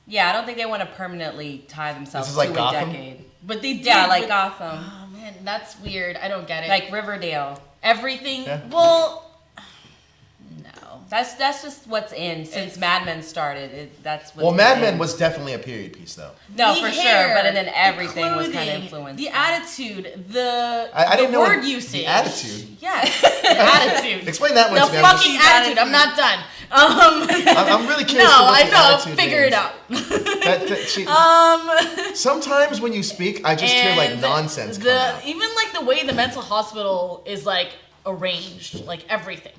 Yeah, I don't think they want to permanently tie themselves This to is like a Gotham? decade. But they did. Yeah, like but- Gotham, Oh man, that's weird. I don't get it. like Riverdale. everything. Yeah. Well, no. That's just what's in since It's- Mad Men started. That's what's well, Mad in. Men was definitely a period piece though. no The for hair, sure, but then the everything was kind of clothing, influenced. The by it. attitude, the I the didn't know word what- usage. the attitude? Yes, the attitude. Explain that one The to me. fucking just- attitude. I'm not done. I'm really curious. No, to what I the know. attitude Figure means. it out. Sometimes when you speak, I just hear like And nonsense come the out. even like the way the mental hospital is like arranged, like everything.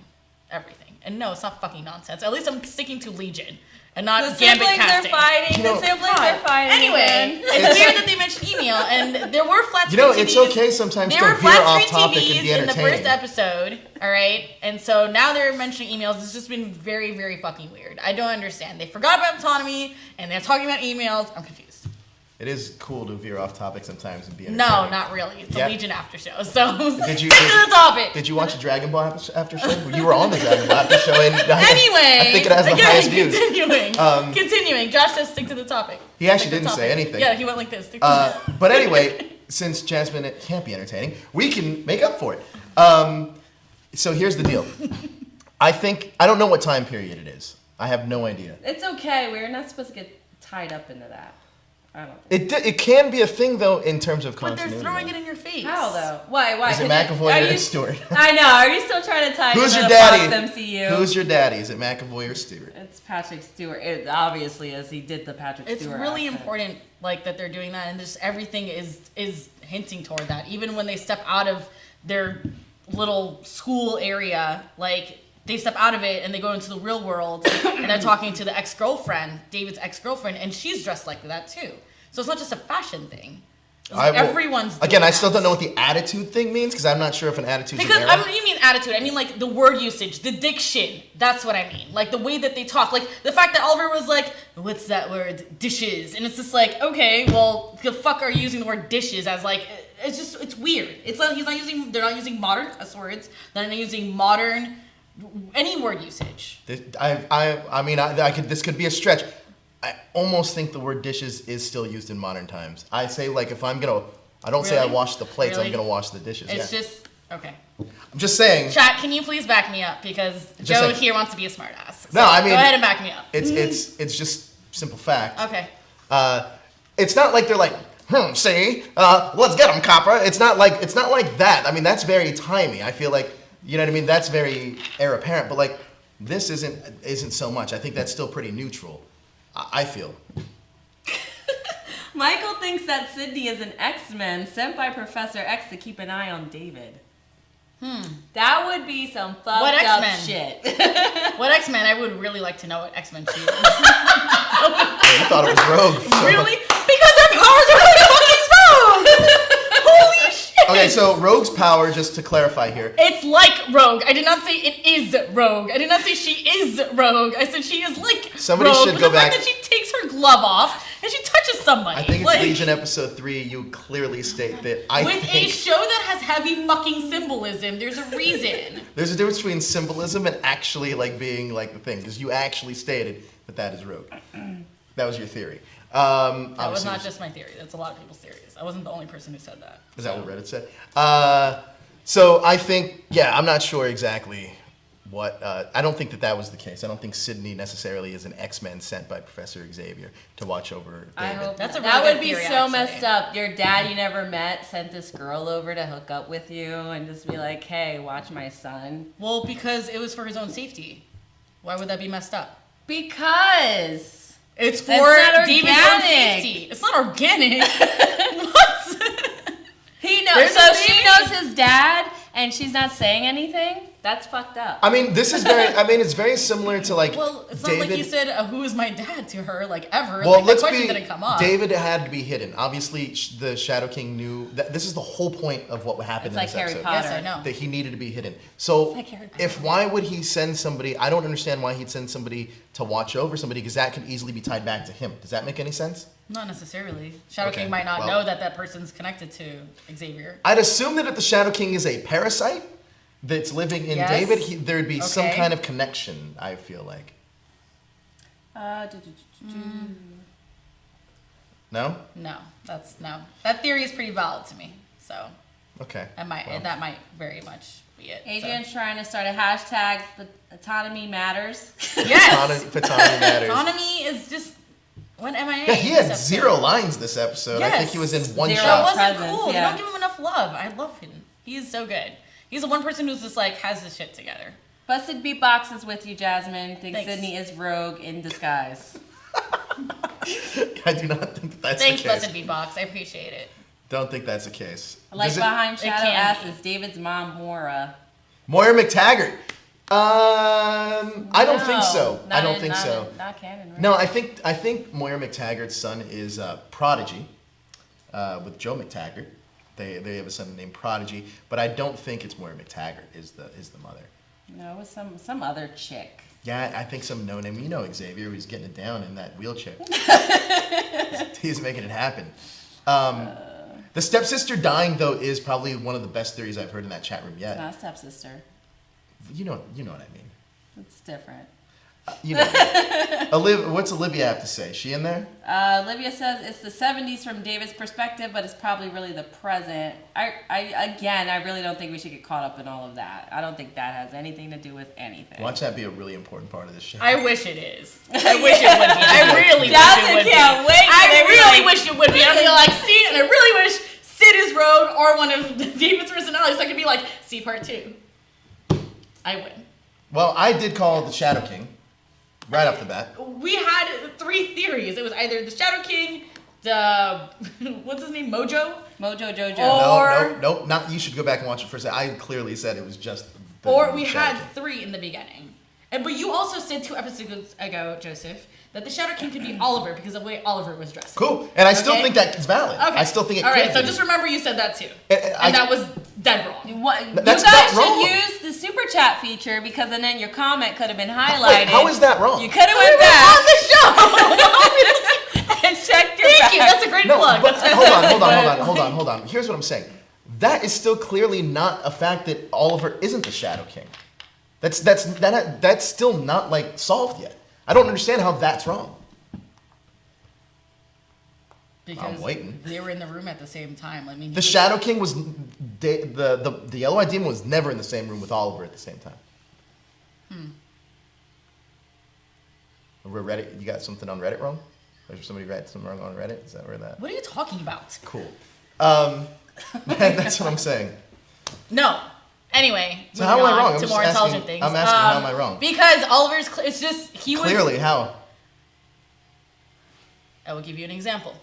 And no, it's not fucking nonsense. At least I'm sticking to Legion and not The Gambit siblings are casting. fighting. You know- The siblings God. are fighting. Anyway, again. it's weird that they mentioned email, and there were flat You screen know, TVs. it's okay sometimes There to were veer flat off screen topic TVs and be in the entertaining. first episode, all right? And so now they're mentioning emails. It's just been very, very fucking weird. I don't understand. They forgot about autonomy, and they're talking about emails. I'm confused. It is cool to veer off topic sometimes and be No, entertaining. not really. It's Yeah. a Legion after show, so Did you- stick to the topic. Did you watch a Dragon Ball after show? You were on the Dragon Ball after show, and Anyway, I think it has the again, highest views. Continuing. Josh says stick to the topic. He actually Stick to the didn't say topic. anything. Yeah, he went like this. Stick to the But anyway, since Jasmin can't be entertaining, we can make up for it. So here's the deal. I don't know what time period it is. I have no idea. It's okay. We're not supposed to get tied up into that. I don't think. It can be a thing though in terms of But continuity. they're throwing it in your face. How though? Why? Is it 'Cause McAvoy are or you- Stewart? I know. Are you still trying to tie Who's into your the daddy? Fox MCU? Who's your daddy? Is it McAvoy or Stewart? It's Patrick Stewart. It obviously is. He did the Patrick It's Stewart. really accent. important, like that they're doing that, and just everything is hinting toward that. Even when they step out of their little school area, like they step out of it and they go into the real world, and they're talking to the ex-girlfriend, David's ex-girlfriend, and she's dressed like that too. So it's not just a fashion thing. Everyone's again. doing I still that. don't know what the attitude thing means because I'm not sure if an attitude. Because you mean attitude. I mean like the word usage, the diction. That's what I mean. Like the way that they talk. Like the fact that Oliver was like, "What's that word? Dishes." And it's just like, okay, well, the fuck are you using the word dishes as like? It's weird. It's like they're not using modern cuss words. They're not using modern any word usage. This could be a stretch. I almost think the word dishes is still used in modern times. I say like if I'm gonna, I don't say I wash the plates. Really? I'm gonna wash the dishes. It's just okay. I'm just saying. Chat, can you please back me up because Joe here wants to be a smartass. So no, I mean go ahead and back me up. It's just simple fact. Okay. It's not like they're like, see, let's get them, copper. It's not like that. I mean, that's very timey. I feel like, you know what I mean. That's very heir apparent. But like, this isn't so much. I think that's still pretty neutral. I feel. Michael thinks that Sydney is an X-Men sent by Professor X to keep an eye on David. That would be some fucked up shit. What X-Men? I would really like to know what X-Men she is. You thought it was Rogue. So. Really? Because their powers are really fucking Rogue! Holy shit! Okay, so Rogue's power, just to clarify here. It's like Rogue. I did not say it is Rogue. I did not say she is Rogue. I said she is like Somebody Rogue. should go the back. fact that she takes her glove off and she touches somebody. I think it's like, Legion episode 3. You clearly state that a show that has heavy fucking symbolism, there's a reason. There's a difference between symbolism and actually like being like the thing, because you actually stated that is Rogue. That was your theory. That was not just my theory. That's a lot of people's theories. I wasn't the only person who said that. Is that what Reddit said? So I think, I'm not sure exactly what. I don't think that was the case. I don't think Sydney necessarily is an X-Men sent by Professor Xavier to watch over David. I hope that's a really that good would be theory, so actually. messed up. Your dad you never met sent this girl over to hook up with you and just be like, "Hey, watch my son." Well, because it was for his own safety. Why would that be messed up? Because it's for not David's own safety. It's not organic. What? He knows. So she knows his dad, and she's not saying anything. That's fucked up. I mean, this is very. I mean, it's very similar to like. Well, it's David. not like you said, "Who is my dad?" to her, like ever. Well, like, let's that question be. didn't come up. David had to be hidden. Obviously, the Shadow King knew that this is the whole point of what happened It's in like this Harry episode. Potter. Yes, I know. That he needed to be hidden. So, like Harry Potter. why would he send somebody? I don't understand why he'd send somebody to watch over somebody because that could easily be tied back to him. Does that make any sense? Not necessarily. Shadow Okay, King might not well- know that person's connected to Xavier. I'd assume that if the Shadow King is a parasite that's living in Yes. David, there'd be some Okay. kind of connection. I feel like. No. No, no. That theory is pretty valid to me. So Okay. that might very much be it. Adrian's trying to start a hashtag. Autonomy matters. So. Yes. Autonomy matters. Autonomy is just what MIA. Yeah, he had 0 lines this episode. I think Yes. he was in one Zero. That shot. wasn't Presence, cool. yeah. They don't give him enough love. I love him. He is so good. He's the one person who's just like has his shit together. Busted Beatbox is with you, Jasmine. Thinks Thanks. Sydney is Rogue in disguise. I do not think that's Thanks, the case. Blessed Beatbox. I appreciate it. Don't think that's the case. Like Does it- behind Shadow can Ass be. is David's mom, Moira. Moira McTaggart. I don't think so. I don't think not so. Not canon, right? No, I think Moira McTaggart's son is Prodigy, with Joe McTaggart. They have a son named Prodigy, but I don't think it's Moira McTaggart is the mother. No, it was some other chick. Yeah, I think some no name. You know Xavier, who's getting it down in that wheelchair. He's making it happen. The stepsister dying though is probably one of the best theories I've heard in that chat room yet. It's not stepsister. You know what I mean. It's different. You know. What's Olivia have to say? She in there? Olivia says it's the 70s from David's perspective, but it's probably really the present. I really don't think we should get caught up in all of that. I don't think that has anything to do with anything. Watch that be a really important part of this show. I wish it is. I wish it would be. I really wish it would be. can't wait. I really wish it would be. I'm gonna like see, and I really wish Sid is Rogue or one of David's personalities. So I could be like, see part 2. I win. Well, I did call the Shadow King right off the bat. We had 3 theories. It was either the Shadow King, the what's his name, Mojo, Mojo Jojo. Oh. No, not. You should go back and watch it first. I clearly said it was just. or we Shadow had King. 3 in the beginning. But you also said 2 episodes ago, Joseph, that the Shadow King could be Oliver because of the way Oliver was dressed. Cool. And I still think that's valid. Okay. I still think it All could right, so be. just remember you said that too. And that was dead wrong. You That's guys not wrong. should use the super chat feature because then your comment could have been highlighted. Wait, how is that wrong? You could have went back on the show and checked your Thank you. back. That's a great No, plug. but That's hold on. Here's what I'm saying. That is still clearly not a fact that Oliver isn't the Shadow King. That's still not like solved yet. I don't understand how that's wrong. Because I'm waiting. they were in the room at the same time. I mean, The Shadow King was the Yellow-Eyed Demon was never in the same room with Oliver at the same time. Reddit, you got something on Reddit wrong? Or somebody read something wrong on Reddit? Is that where that? What are you talking about? Cool. That's what I'm saying. No. Anyway, So how am I wrong? I'm to just more asking- intelligent things. I'm asking, how am I wrong? Because Oliver's, it's just, he was. Clearly, how? I will give you an example.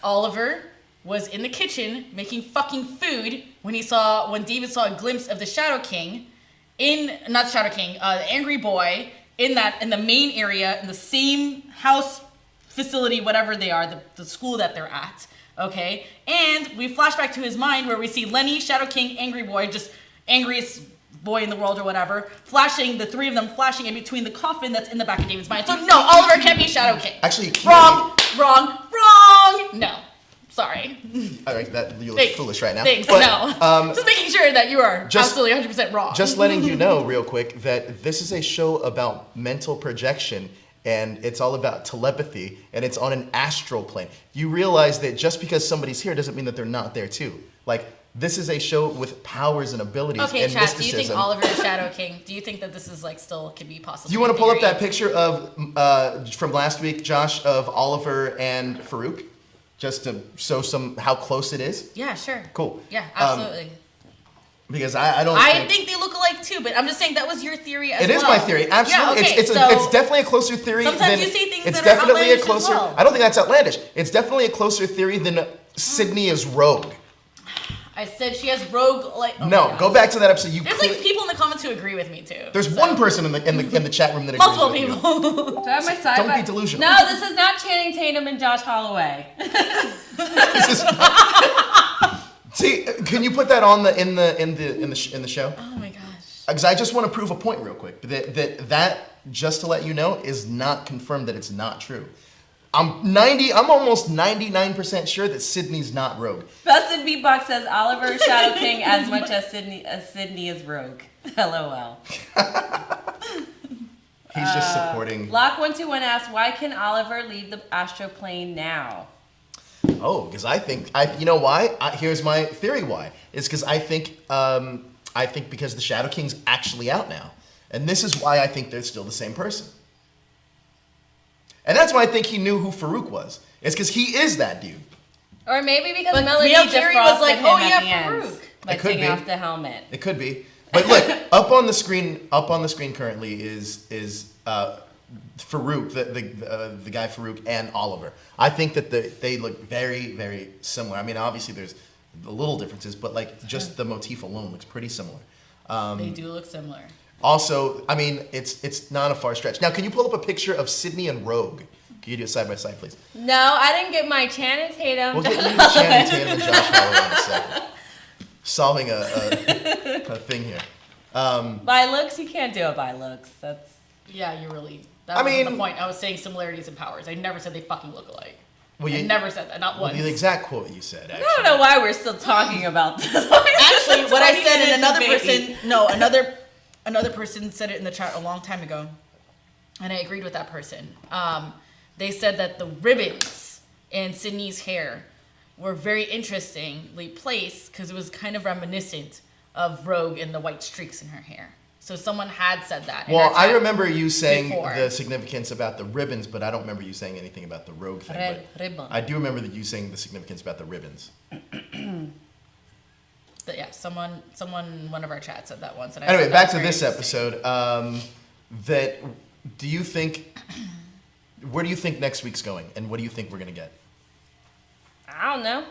Oliver was in the kitchen making fucking food when David saw a glimpse of the Shadow King not Shadow King, the Angry Boy in the main area in the same house facility, whatever they are, the school that they're at. Okay, and we flash back to his mind where we see Lenny, Shadow King, Angry Boy, just angriest boy in the world or whatever, the 3 of them flashing in between the coffin that's in the back of David's mind. So no, Oliver can't be Shadow King. Actually, Wrong. No, sorry. All right, you look Thanks. foolish right now. Thanks. But, no, just making sure that you are absolutely 100% wrong. Just letting you know real quick that this is a show about mental projection. And it's all about telepathy, and it's on an astral plane. You realize that just because somebody's here doesn't mean that they're not there too. Like, this is a show with powers and abilities Okay, and chat. mysticism. Do you think Oliver is Shadow King? Do you think that this is like still could be possible? Do you want to pull up that picture of from last week, Josh, of Oliver and Farouk, just to show how close it is? Yeah, sure. Cool. Yeah, absolutely. Because I don't. I think they look alike too, but I'm just saying that was your theory as well. It is my theory, absolutely. Yeah, okay, it's definitely a closer theory. Sometimes than, you see things it's that are definitely outlandish a closer. as well. I don't think that's outlandish. It's definitely a closer theory than Sydney is rogue. I said she has rogue like. Oh No, go back to that episode. There's like people in the comments who agree with me too. There's one person in the chat room that agrees multiple with you. people. Do I have my side Don't by- be delusional. No, this is not Channing Tatum and Josh Holloway. This is- See, can you put that on in the show? Oh my gosh. Because I just want to prove a point real quick. That just to let you know is not confirmed that it's not true. I'm almost 99% sure that Sydney's not rogue. Busted Beatbox says Oliver is Shadow King as much as Sydney is rogue. LOL. He's just supporting. Lock121 asks, why can Oliver leave the astral plane now? Oh, because you know why? Here's my theory why. It's because I think because the Shadow King's actually out now. And this is why I think they're still the same person. And that's why I think he knew who Farouk was. It's because he is that dude. Or maybe because But Melanie Real Carrie was defrosted like, him oh, at yeah, the end Farouk. by It could taking be. off the helmet. It could be. But look, up on the screen currently is Farouk, the guy Farouk and Oliver. I think that they look very, very similar. I mean, obviously there's the little differences, but like just the motif alone looks pretty similar. They do look similar. Also, I mean, it's not a far stretch. Now, can you pull up a picture of Sydney and Rogue? Can you do it side by side, please? No, I didn't get my Channing Tatum. We'll get you Channing Tatum and Josh Holloway in a second. Solving a thing here. By looks, you can't do it by looks. That's Yeah, you really. That I was the mean- point. I was saying similarities and powers. I never said they fucking look alike. Well, I never said that. Not once. The exact quote you said, actually. I don't know why we're still talking about this. Actually, what I said, and 20 another debate. person, another person said it in the chat a long time ago, and I agreed with that person. They said that the ribbons in Sydney's hair were very interestingly placed because it was kind of reminiscent of Rogue and the white streaks in her hair. So someone had said that. in Well, our I chat remember you saying before. the significance about the ribbons, but I don't remember you saying anything about the Rogue thing. But Ribbon. I do remember that you saying the significance about the ribbons. But yeah, someone, one of our chats said that once. And I Anyway, thought that back was to very this interesting. episode. Do you think, where do you think next week's going? And what do you think we're going to get? I don't know.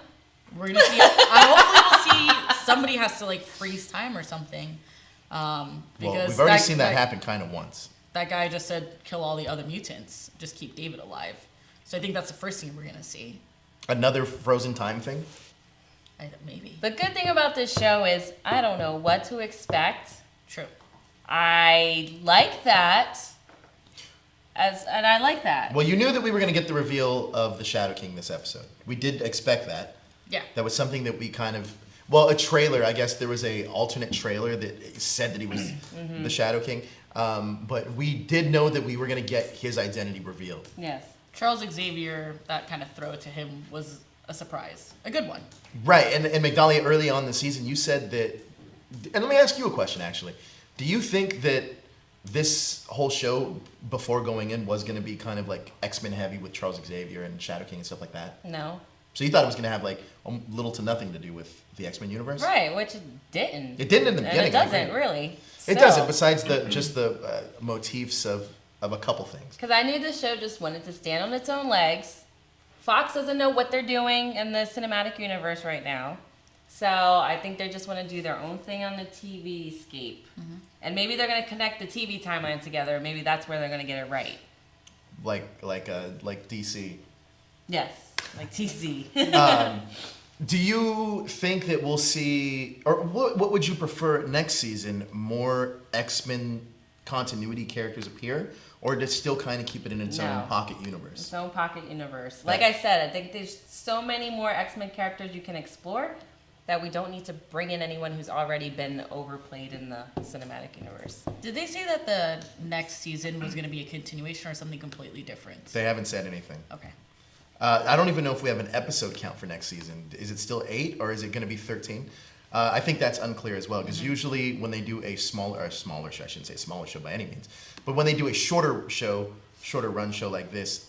We're gonna see. Hopefully, we'll see somebody has to like freeze time or something. Because Well, we've already seen that happen kind of once. that guy just said kill all the other mutants, just keep David alive. So I think that's the first thing we're gonna see. Another frozen time thing? Maybe. The good thing about this show is I don't know what to expect. True. I like that. And I like that. Well, you knew that we were going to get the reveal of the Shadow King this episode. We did expect that. Yeah. That was something that we kind of... Well, a trailer, I guess there was a alternate trailer that said that he was the Shadow King. But we did know that we were going to get his identity revealed. Yes. Charles Xavier, that kind of throw to him was a surprise. A good one. Right. And Migdalia, early on in the season, you said that... And let me ask you a question, actually. Do you think that this whole show, before going in, was going to be kind of like X-Men heavy with Charles Xavier and Shadow King and stuff like that? No. So you thought it was going to have like little to nothing to do with the X-Men universe? Right, which it didn't. It didn't in the beginning. And it doesn't, really. It doesn't, besides just the motifs of a couple things. Because I knew this show just wanted to stand on its own legs. Fox doesn't know what they're doing in the cinematic universe right now. So I think they just want to do their own thing on the TV scape. Mm-hmm. And maybe they're going to connect the TV timeline together. Maybe that's where they're going to get it right. Like DC. Yes, like TC. Do you think that we'll see, or what would you prefer next season? More X-Men continuity characters appear, or to still kind of keep it in its own pocket universe? Its own pocket universe. Like I said, I think there's so many more X-Men characters you can explore that we don't need to bring in anyone who's already been overplayed in the cinematic universe. Did they say that the next season was going to be a continuation or something completely different? They haven't said anything. Okay. I don't even know if we have an episode count for next season. Is it still 8 or is it going to be 13? I think that's unclear as well, because usually when they do a smaller show, I shouldn't say smaller show by any means, but when they do a shorter run show like this,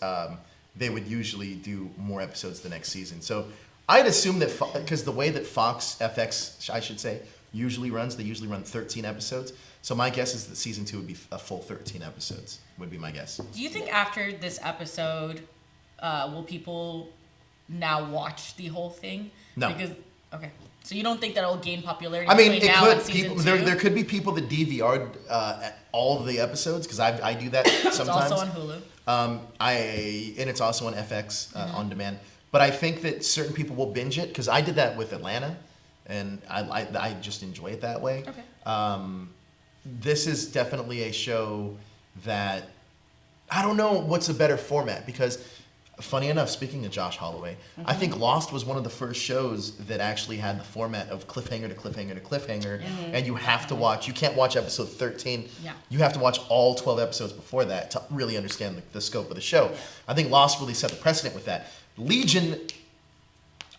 they would usually do more episodes the next season. So I'd assume that, because the way that Fox FX, I should say, usually runs, they usually run 13 episodes. So my guess is that season 2 would be a full 13 episodes, would be my guess. Do you think after this episode, will people now watch the whole thing? No. Okay. So you don't think that it'll gain popularity? I mean, it now could. in season People, there could be people that DVR'd all of the episodes, because I do that sometimes. It's also on Hulu. And it's also on FX on demand. But I think that certain people will binge it, because I did that with Atlanta, and I just enjoy it that way. Okay. This is definitely a show that I don't know what's a better format, because funny enough, speaking of Josh Holloway, I think Lost was one of the first shows that actually had the format of cliffhanger to cliffhanger to cliffhanger, and you have to watch. You can't watch episode 13. Yeah. You have to watch all 12 episodes before that to really understand the scope of the show. I think Lost really set the precedent with that. Legion,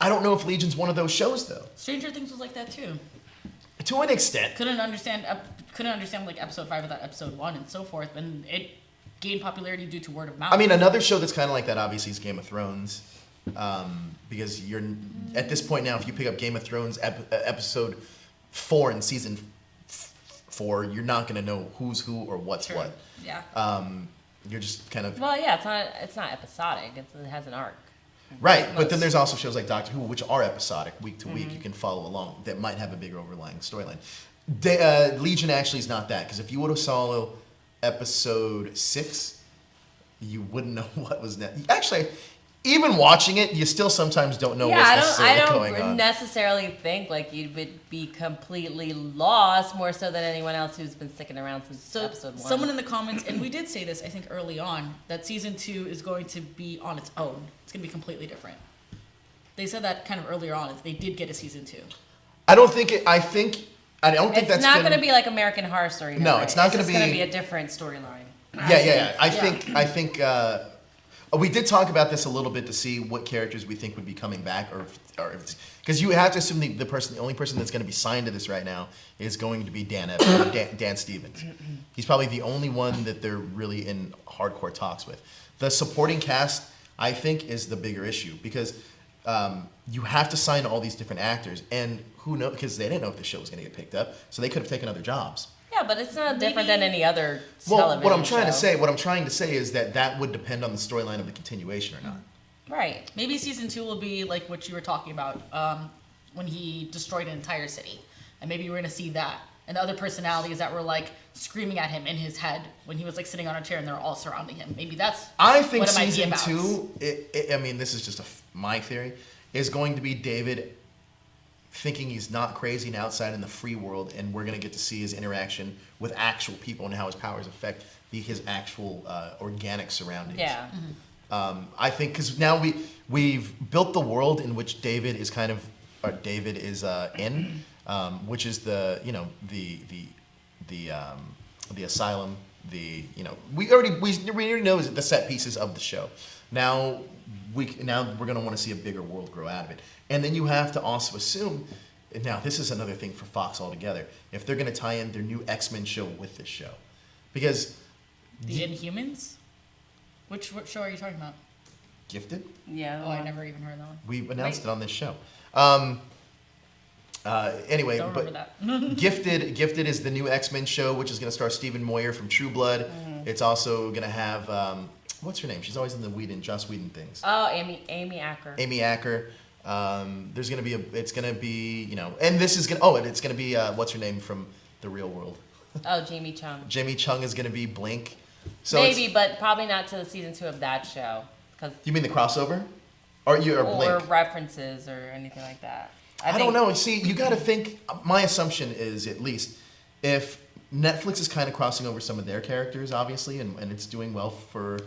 I don't know if Legion's one of those shows though. Stranger Things was like that too. To an extent. Couldn't understand like episode 5 without episode 1 and so forth, and it gained popularity due to word of mouth. I mean, another show that's kind of like that obviously is Game of Thrones, because you're at this point now, if you pick up Game of Thrones episode 4 in season 4, you're not going to know who's who or what's what. Yeah. You're just kind of... Well, yeah, it's not episodic. It has an arc. Right, but then there's also shows like Doctor Who, which are episodic, week to week. You can follow along. That might have a bigger overlying storyline. Legion actually is not that, because if you would have saw episode 6, you wouldn't know what was next. Actually, even watching it, you still sometimes don't know what's necessarily going on. I don't necessarily think like you would be completely lost, more so than anyone else who's been sticking around since episode 1. Someone in the comments, and we did say this, I think, early on, that season 2 is going to be on its own. It's going to be completely different. They said that kind of earlier on, if they did get a season 2. I don't think that's It's not going to be like American Horror Story. No, it's not going to be. It's going to be a different storyline. Yeah. I think we did talk about this a little bit to see what characters we think would be coming back, or because you have to assume the only person that's going to be signed to this right now is going to be Dan Stevens. He's probably the only one that they're really in hardcore talks with. The supporting cast, I think, is the bigger issue, because you have to sign all these different actors, and who knows, because they didn't know if the show was going to get picked up, so they could have taken other jobs. Yeah, but it's not different than any other television what I'm trying show. to say is that would depend on the storyline of the continuation or not. Right. Maybe season 2 will be like what you were talking about, when he destroyed an entire city, and maybe we're going to see that and the other personalities that were like screaming at him in his head when he was like sitting on a chair and they're all surrounding him. Maybe that's I think what it might be season about. 2, I mean, this is just my theory, is going to be David thinking he's not crazy and outside in the free world, and we're going to get to see his interaction with actual people and how his powers affect his actual organic surroundings. Yeah. I think because now we've built the world in which David is in, which is the asylum. We already know the set pieces of the show. Now we're gonna want to see a bigger world grow out of it, and then you have to also assume. Now this is another thing for Fox altogether. If they're gonna tie in their new X-Men show with this show, because The Inhumans? What show are you talking about? Gifted. Yeah. Oh, I never even heard that one. We announced it on this show. Anyway, Don't but remember that. Gifted is the new X-Men show, which is going to star Stephen Moyer from True Blood. Mm-hmm. It's also going to have what's her name? She's always in the Joss Whedon things. Oh, Amy Acker. Amy Acker. There's going to be it's going to be and this is going to it's going to be what's her name from The Real World. Oh, Jamie Chung. Jamie Chung is going to be Blink. So Maybe, but probably not to season 2 of that show. You mean the crossover? Or Blink? References or anything like that. I don't know. See, you got to think. My assumption is, at least, if Netflix is kind of crossing over some of their characters, obviously, and it's doing well for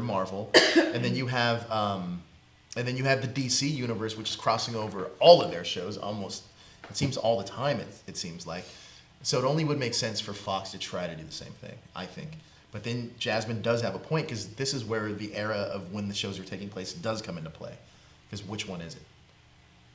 Marvel, and then you have the DC universe, which is crossing over all of their shows almost. It seems all the time. It seems like. So it only would make sense for Fox to try to do the same thing, I think. But then Jasmin does have a point, because this is where the era of when the shows are taking place does come into play. Because which one is it?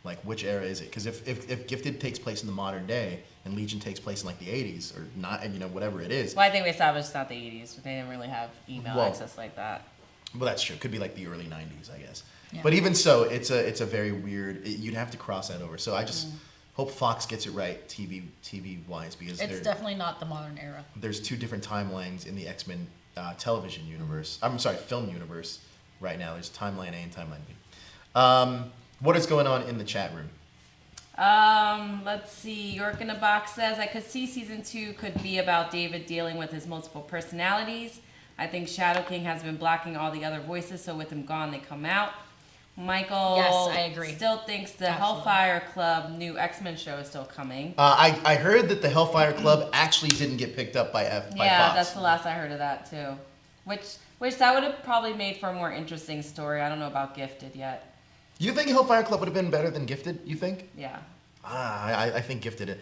Like, which era is it? Because if Gifted takes place in the modern day and Legion takes place in like the 80s or not, whatever it is. Well, I think we established it's not the 80s. They didn't really have email access like that. Well, that's true. It could be like the early 90s, I guess. Yeah. But even so, it's a very weird. You'd have to cross that over. So I just hope Fox gets it right, TV wise, because It's definitely not the modern era. there's two different timelines in the X-Men television universe. I'm sorry, film universe right now. There's timeline A and timeline B. What is going on in the chat room? Let's see. York in a Box says, I could see season 2 could be about David dealing with his multiple personalities. I think Shadow King has been blocking all the other voices, so with him gone, they come out. Michael Yes, I agree. still thinks the Absolutely. Hellfire Club new X-Men show is still coming. I heard that the Hellfire Club actually didn't get picked up by Fox. Yeah, that's the last I heard of that too. Which that would have probably made for a more interesting story. I don't know about Gifted yet. You think Hellfire Club would have been better than Gifted, you think? Yeah. I think Gifted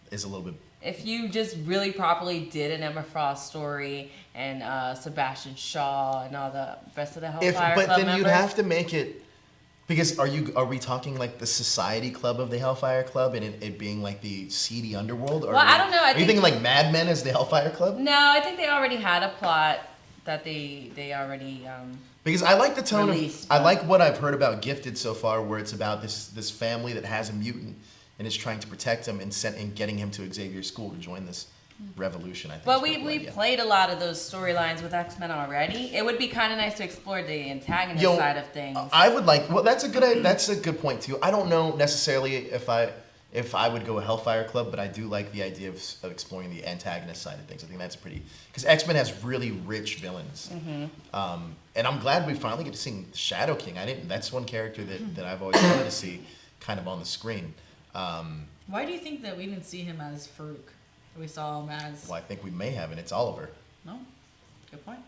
is a little bit... If you just really properly did an Emma Frost story and Sebastian Shaw and all the rest of the Hellfire Club But then members, you'd have to make it... Because are we talking like the Society Club of the Hellfire Club and it being like the seedy underworld? Or Well, I don't know. Are you thinking like Mad Men as the Hellfire Club? No, I think they already had a plot that they already... Because I like the tone Released, I like what I've heard about Gifted so far, where it's about this family that has a mutant and is trying to protect him and getting him to Xavier's school to join this revolution. I think. Well, is the we idea. played a lot of those storylines with X-Men already. It would be kind of nice to explore the antagonist side of things. I would like. Well, that's a good point too. I don't know necessarily if I would go a Hellfire Club, but I do like the idea of exploring the antagonist side of things. I think that's because X-Men has really rich villains. Mm-hmm. And I'm glad we finally get to see Shadow King. That's one character that I've always wanted to see kind of on the screen. Why do you think that we didn't see him as Farouk? We saw him as... Well, I think we may have, and it's Oliver. No? Good point.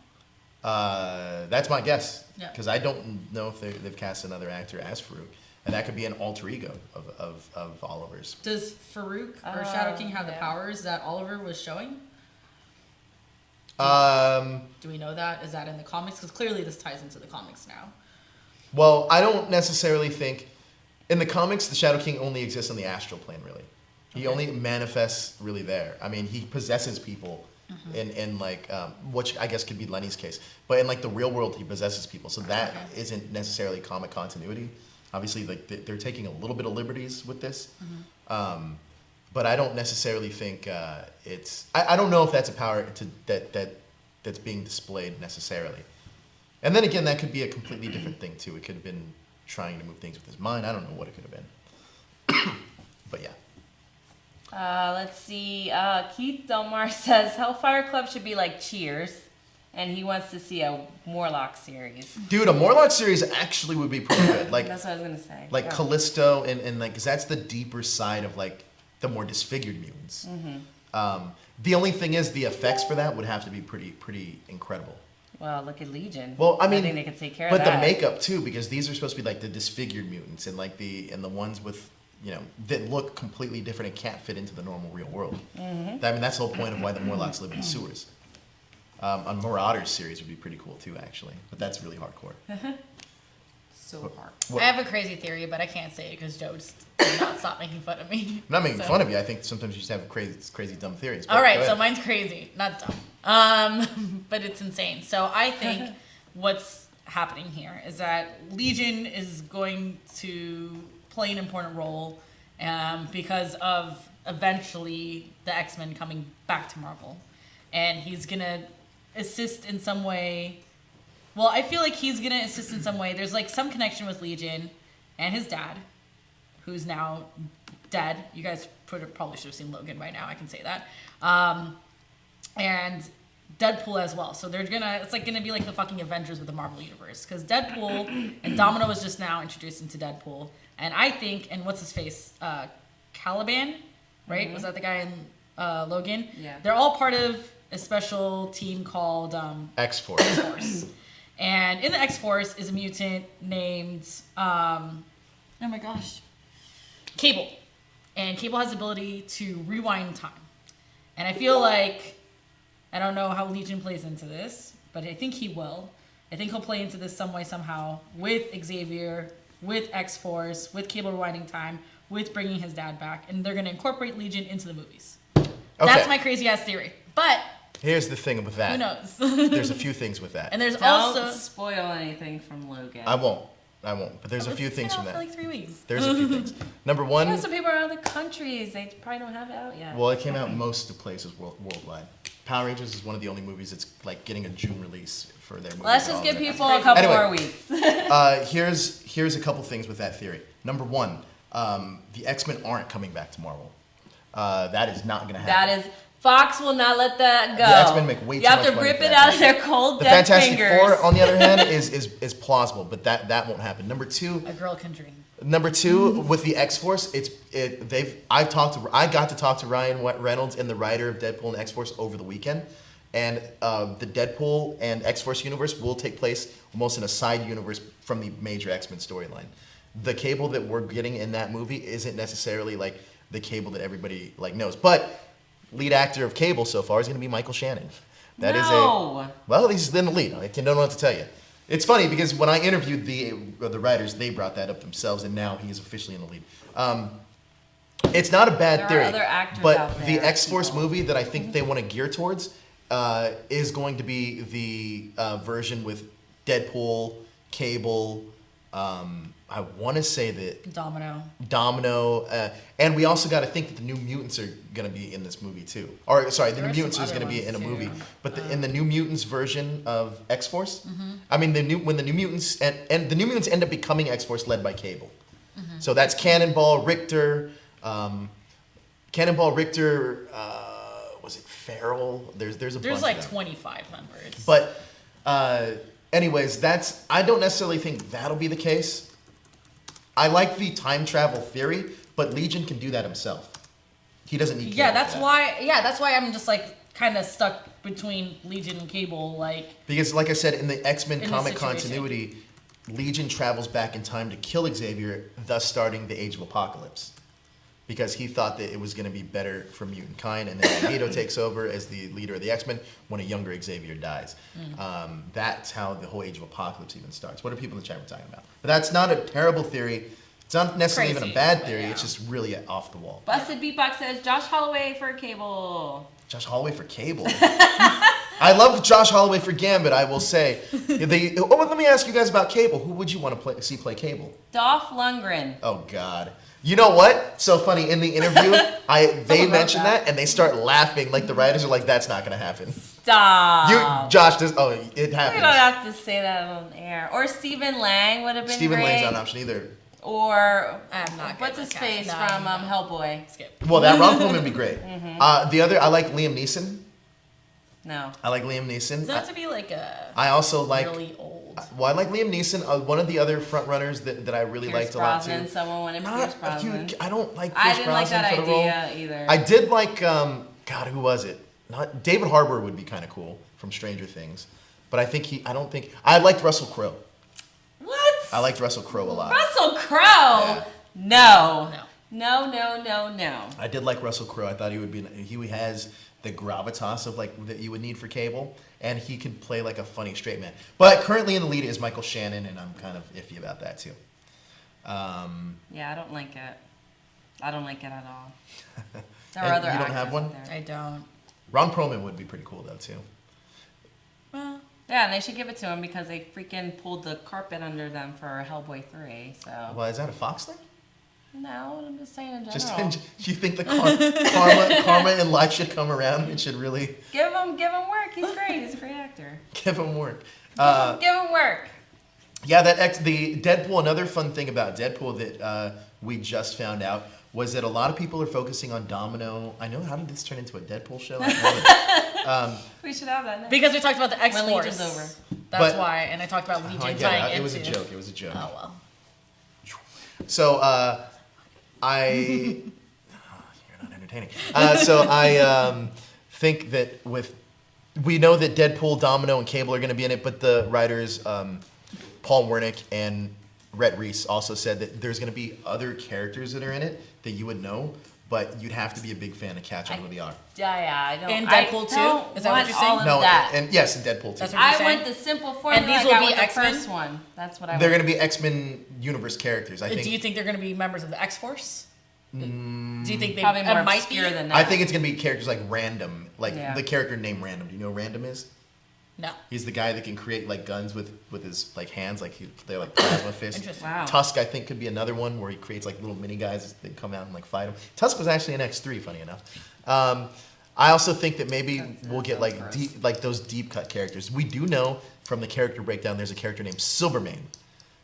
That's my guess. Yeah. Because I don't know if they've cast another actor as Farouk. And that could be an alter ego of Oliver's. Does Farouk or Shadow King have the yeah. powers that Oliver was showing? Do we know that? Is that in the comics? Because clearly this ties into the comics now. Well, I don't necessarily think... In the comics, the Shadow King only exists on the astral plane, really. He only manifests really there. I mean, he possesses people in like, which I guess could be Lenny's case. But in like the real world, he possesses people. So that isn't necessarily comic continuity. Obviously, like they're taking a little bit of liberties with this. But I don't necessarily think it's... I don't know if that's a power that's being displayed necessarily. And then again, that could be a completely different thing too. It could have been trying to move things with his mind. I don't know what it could have been. But yeah. Let's see. Keith Delmar says Hellfire Club should be like Cheers, and he wants to see a Morlock series. Dude, a Morlock series actually would be pretty good. Like that's what I was gonna say. Like Callisto and like, cause that's the deeper side of like the more disfigured mutants. The only thing is the effects for that would have to be pretty incredible. Well, look at Legion. Well, I mean, I think they could take care of that. But the makeup too, because these are supposed to be like the disfigured mutants and like the ones with, you know, that look completely different and can't fit into the normal real world. I mean, that's the whole point of why the Morlocks live in the sewers. A Marauders series would be pretty cool too, actually, but that's really hardcore. So hard. I have a crazy theory, but I can't say it because Joe just did not stop making fun of me. I'm not making fun of you. I think sometimes you just have crazy dumb theories. All right, so mine's crazy, not dumb. But it's insane. So I think what's happening here is that Legion is going to play an important role because of eventually the X-Men coming back to Marvel. And he's going to assist in some way. Well, I feel like he's going to assist in some way. There's like some connection with Legion and his dad, who's now dead. You guys probably should have seen Logan by now. I can say that. And Deadpool as well. So it's like gonna be like the fucking Avengers with the Marvel Universe. Because Deadpool and Domino was just now introduced into Deadpool. And I think, and what's his face? Caliban, right? Was that the guy in Logan? Yeah. They're all part of a special team called X-Force. X-Force. And in the X-Force is a mutant named, oh my gosh, Cable. And Cable has the ability to rewind time. And I feel like, I don't know how Legion plays into this, but I think he will. I think he'll play into this some way, somehow, with Xavier, with X-Force, with Cable rewinding time, with bringing his dad back. And they're going to incorporate Legion into the movies. Okay. That's my crazy-ass theory. But here's the thing with that. who knows? There's a few things with that. And there's Don't also... spoil anything from Logan. I won't. But there's a few things from that. For like 3 weeks. There's a few things. Number one. Yeah, some people are in other countries. They probably don't have it out yet. Well, it came out most of the places worldwide. Power Rangers is one of the only movies that's like getting a June release for their movie. Let's just give people a couple more weeks. Here's a couple things with that theory. Number one, the X-Men aren't coming back to Marvel. That is not going to happen. That is... Fox will not let that go. The X-Men make way too much money. You have to rip it out of their cold, dead Fantastic fingers. Four, on the other hand, is plausible, but that won't happen. Number two, A girl can dream. Number two, with the X-Force, I got to talk to Ryan Reynolds and the writer of Deadpool and X-Force over the weekend, and the Deadpool and X-Force universe will take place almost in a side universe from the major X-Men storyline. The Cable that we're getting in that movie isn't necessarily like the Cable that everybody like knows, but lead actor of Cable so far is going to be Michael Shannon. Well, he's in the lead. I don't know what to tell you. It's funny because when I interviewed the writers, they brought that up themselves, and now he is officially in the lead. It's not a bad theory, other actors but out there, the X-Force people. movie that I think they want to gear towards is going to be the version with Deadpool, Cable. I want to say that Domino, and we also got to think that the New Mutants are going to be in this movie too. Or sorry, the New Mutants is going to be in a movie, but in the New Mutants version of X-Force, I mean when the New Mutants and the New Mutants end up becoming X-Force led by Cable. So that's Cannonball, Richter, was it Farrell? There's a bunch like of them. 25 members. But anyways, I don't necessarily think that'll be the case. I like the time travel theory, but Legion can do that himself. He doesn't need. Yeah, that's why I'm just like kind of stuck between Legion and Cable, like. Because, like I said, in the X-Men comic continuity, Legion travels back in time to kill Xavier, thus starting the Age of Apocalypse. Because he thought that it was going to be better for mutant kind, and then Magneto takes over as the leader of the X-Men when a younger Xavier dies. That's how the whole Age of Apocalypse even starts. What are people in the chat room talking about? But that's not a terrible theory. It's not necessarily even a bad theory. Yeah. It's just really off the wall. Busted Beatbox says Josh Holloway for Cable. Josh Holloway for Cable. I love Josh Holloway for Gambit, I will say. Let me ask you guys about Cable. Who would you want to see play Cable? Dolph Lundgren. Oh, God. You know what? So funny. In the interview, they mentioned that, and they start laughing. Like, the writers are like, that's not going to happen. Stop. Josh does. Oh, it happens. We don't have to say that on air. Or Stephen Lang would have been Stephen great. Lang's not an option either. or I'm not good what's with his face casting. from Hellboy? Skip. Well, that rom-com would be great. The other, I like Liam Neeson. No. I like Liam Neeson. Does it have to be like a I also like. really old? Well, I like Liam Neeson. One of the other front runners that I really Pierce liked a lot Brosnan. too. Someone wanted Pierce Not Brosnan. I don't like I Pierce didn't like Brosnan that for the role. idea either. I did like God, who was it? Not David Harbour would be kind of cool from Stranger Things, but I liked Russell Crowe. What? I liked Russell Crowe a lot. Russell Crowe. Yeah. No. No. No. I did like Russell Crowe. I thought he has the gravitas of like that you would need for Cable, and he could play like a funny straight man. But currently in the lead is Michael Shannon, and I'm kind of iffy about that too. Yeah, I don't like it. I don't like it at all. There And are other you don't actors have one? out there. I don't. Ron Perlman would be pretty cool though too. Well, Yeah, and they should give it to him because they freaking pulled the carpet under them for Hellboy 3. So Well, is that a Fox thing? no, I'm just saying in Just general. you think the karma in life should come around? It should really Give him work. He's great. He's a great actor. give him work. Give him work. Yeah, the Deadpool. Another fun thing about Deadpool that we just found out was that a lot of people are focusing on Domino. I know, how did this turn into a Deadpool show? I don't know. We should have that next. because we talked about the X When Force. Legion's over. That's But- why, and I talked about Legion I get tying it. into. It was a joke. It was a joke. Oh well. So you're not entertaining. So I think that we know that Deadpool, Domino, and Cable are going to be in it, but the writers Paul Wernick and Rhett Reese also said that there's going to be other characters that are in it that you would know, but you'd have to be a big fan to catch on who they are. Yeah, I don't. And I Deadpool too? don't Is that what want you're saying? all of No, that. and yes, and Deadpool too. That's what you're I saying? want the simple formula. And these I will got be with the X-Men? first one. That's what I They're want. going to be X-Men universe characters. I think. Do you think they're going to be members of the X Force? Do you think they Probably more might be? obscure than that. I think it's going to be characters like Random, like Yeah. the character named Random. Do you know who Random is? No. He's the guy that can create like guns with his like hands, like they're like plasma fists. Interesting. Wow. Tusk, I think, could be another one where he creates like little mini guys that come out and like fight him. Tusk was actually in X3, funny enough. I also think that maybe we'll get like gross. deep, like those deep cut characters. We do know from the character breakdown there's a character named Silvermane.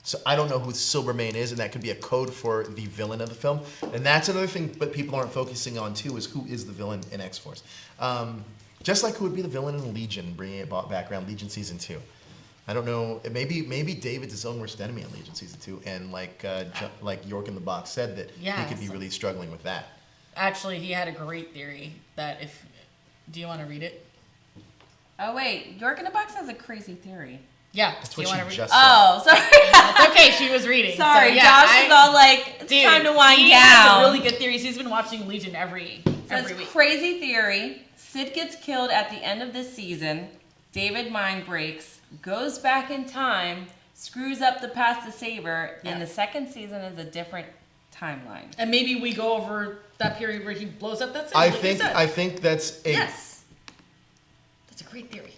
So I don't know who Silvermane is, and that could be a code for the villain of the film. And that's another thing, but people aren't focusing on too, is who is the villain in X-Force. Just like who would be the villain in Legion, bringing it back around Legion Season 2. I don't know. Maybe David's his own worst enemy in Legion Season 2, and like York in the Box said, that he could be Yes. really struggling with that. Actually, he had a great theory that if. Do you want to read it? Oh wait, York in the Box has a crazy theory. Yeah. That's do what you want she to read? just said. Oh, sorry. It's okay. She was reading. Sorry, so, yeah, Josh is all like, it's Dude, time to wind he down. has a really good theories. He's been watching Legion every Says week. crazy theory. Sid gets killed at the end of this season. David mind breaks, goes back in time, screws up the past to save her, and the second season is a different timeline. And maybe we go over that period where he blows up that city. I like you think said. that's a. Yes. That's a great theory.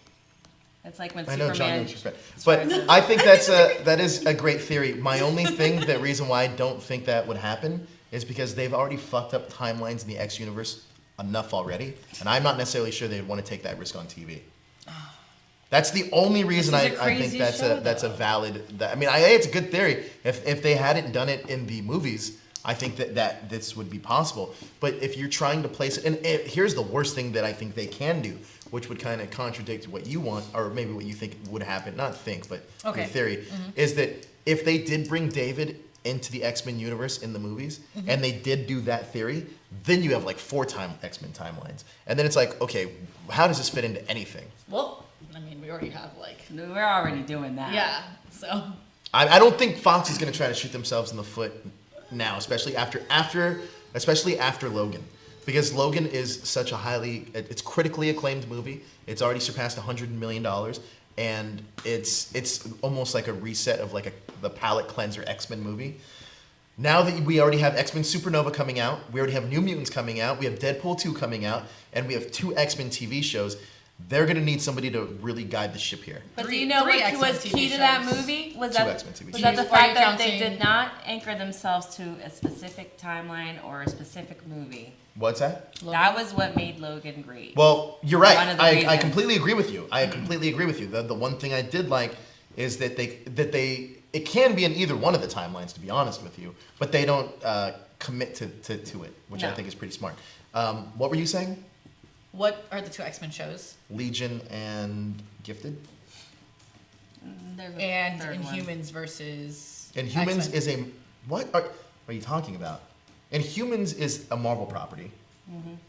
It's like when I know Superman. John knows respect, but I think that is a great theory. My only the reason why I don't think that would happen is because they've already fucked up timelines in the X universe enough already, and I'm not necessarily sure they'd want to take that risk on TV. That's the only reason This is a I think crazy that's show, a valid. I mean, it's a good theory. If they hadn't done it in the movies, I think that this would be possible. But if you're trying to place it, and here's the worst thing that I think they can do, which would kind of contradict what you want, or maybe what you think would happen. Not think, but Okay. your theory is that if they did bring David into the X-Men universe in the movies, and they did do that theory, then you have like 4 X-Men timelines, and then it's like, okay, how does this fit into anything? Well, I mean, we already have like. We're already doing that. Yeah. So. I don't think Fox is going to try to shoot themselves in the foot now, especially after Logan, because Logan is such a it's critically acclaimed movie. It's already surpassed $100 million, and it's almost like a reset of like the palate cleanser X-Men movie. Now that we already have X-Men Supernova coming out, we already have New Mutants coming out, we have Deadpool 2 coming out, and we have 2 X-Men TV shows. They're going to need somebody to really guide the ship here. But do Three you know what X-Men was TV key to that shows. movie? Was 2 that X-Men TV was shows. that the Are you fact that they counting- did not anchor themselves to a specific timeline or a specific movie? What's that? That was what made Logan great. Well, you're right. One of the I reasons. completely agree with you. The one thing I did like is that they it can be in either one of the timelines, to be honest with you, but they don't commit to it, which I think is pretty smart. What were you saying? What are the 2 X-Men shows? Legion and Gifted. And Inhumans versus Inhumans X-Men. is a what are you talking about? Inhumans is a Marvel property.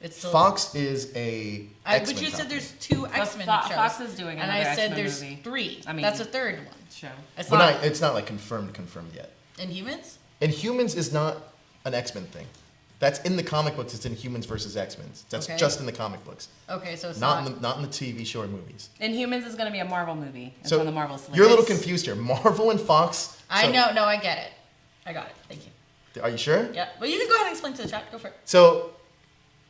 It's still, Fox is a X-Men but you said property. there's 2 X-Men shows. Fox is doing and another I said X-Men there's movie. 3. I mean, that's a third one. Show. It's But not it's not like confirmed yet. Inhumans? Inhumans is not an X-Men thing. That's in the comic books. It's Inhumans versus X-Men. That's Okay. just in the comic books. Okay, so it's Not in the TV show or movies. Inhumans is going to be a Marvel movie. It's So on the Marvel slate. you're a little confused here. Marvel and Fox. I so- know. No, I get it. I got it. Thank you. Are you sure? Yeah. Well, you can go ahead and explain to the chat. Go for it. So,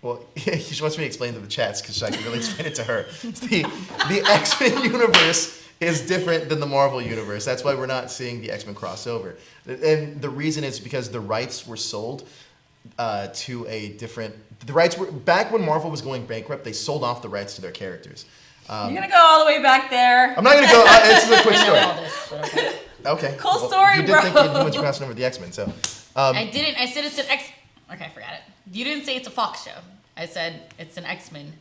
well, she wants me to explain to the chats because I can really explain it to her. The X-Men universe is different than the Marvel universe. That's why we're not seeing the X-Men crossover. And the reason is because the rights were sold to a different... The rights were... Back when Marvel was going bankrupt, they sold off the rights to their characters. You're going to go all the way back there. I'm not going to go... this is a quick I know story. all this, but okay. Okay. Cool story, you did bro. think the Inhumans were crossing over the X-Men, so... I didn't. I said it's an X... Okay, I forgot it. You didn't say it's a Fox show. I said it's an X-Men.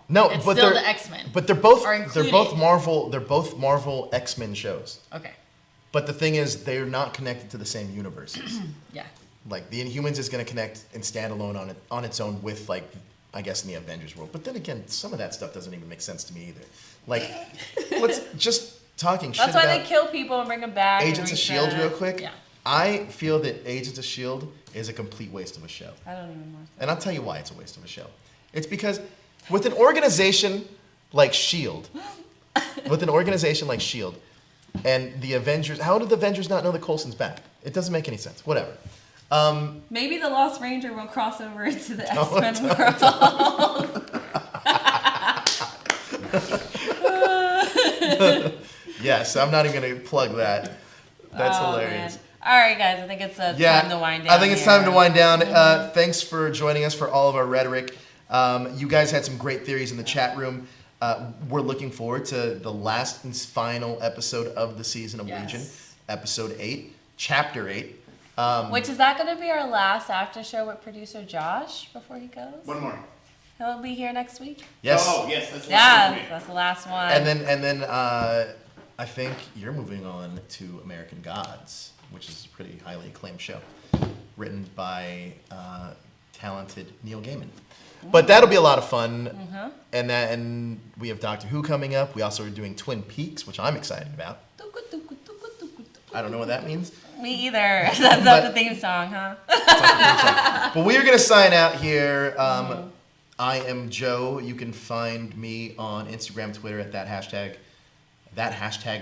No, It's but still they're the X-Men. But they're both Are they're included. both Marvel. They're both Marvel X-Men shows. Okay. But the thing is, they're not connected to the same universes. Yeah. Like the Inhumans is going to connect and stand alone on its own with, like, I guess, in the Avengers world. But then again, some of that stuff doesn't even make sense to me either. Like, let's just talking shit That's why about they kill people and bring them back. Agents of Shield real quick. Yeah. I feel that Agents of Shield is a complete waste of a show. I don't even watch that. And I'll tell you why it's a waste of a show. It's because with an organization like S.H.I.E.L.D., and the Avengers, how did the Avengers not know that Coulson's back? It doesn't make any sense. Whatever. Maybe the Lost Ranger will cross over into the No, X-Men world. Yes, I'm not even going to plug that. That's Oh, hilarious. man. All right, guys. I think it's time to wind down. I think it's time to wind down. Thanks for joining us for all of our rhetoric. You guys had some great theories in the chat room. We're looking forward to the last and final episode of the season of Yes. Legion, episode 8, chapter 8. Which is that going to be our last after show with producer Josh before he goes? One more. He'll be here next week. Yes. Oh, yes, that's the last Yeah, one for me. that's the last one. And then I think you're moving on to American Gods, which is a pretty highly acclaimed show, written by talented Neil Gaiman. But that'll be a lot of fun. And we have Doctor Who coming up. We also are doing Twin Peaks, which I'm excited about. I don't know what that means. Me either. That's not the theme song, huh? But we are going to sign out here. I am Joe. You can find me on Instagram, Twitter at that hashtag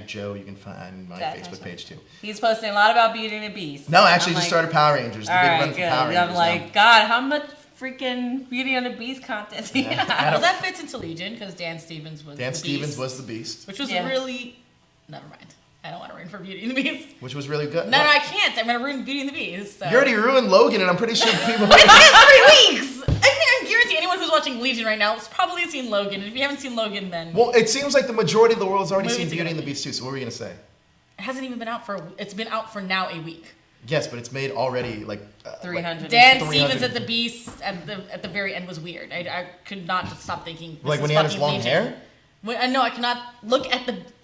Joe. You can find my That Facebook hashtag. page too. He's posting a lot about Beauty and the Beast. No, actually, I'm just like, started Power Rangers. The All big right, run for good. Power Rangers. I'm like, God, how much freaking Beauty and the Beast content do you have? Well, that fits into Legion because Dan Stevens was Dan the Stevens Beast, was the Beast, which was Yeah. really. Never mind. I don't want to ruin for Beauty and the Beast. which was really good. No, I can't. I'm gonna ruin Beauty and the Beast. So. You already ruined Logan, and I'm pretty sure people. It's been 3 weeks. I guarantee anyone who's watching Legion right now has probably seen Logan. If you haven't seen Logan, then Well, it seems like the majority of the world has already What seen is it Beauty gonna and the be? Beast too. So what were you gonna say? it hasn't even been out for. It's been out for now a week. Yes, but it's made already like 300. Dan 300. Stevens at the Beast at the very end was weird. I could not stop thinking. This Like is when he had his fucking long Legion. hair? When, no, I cannot look at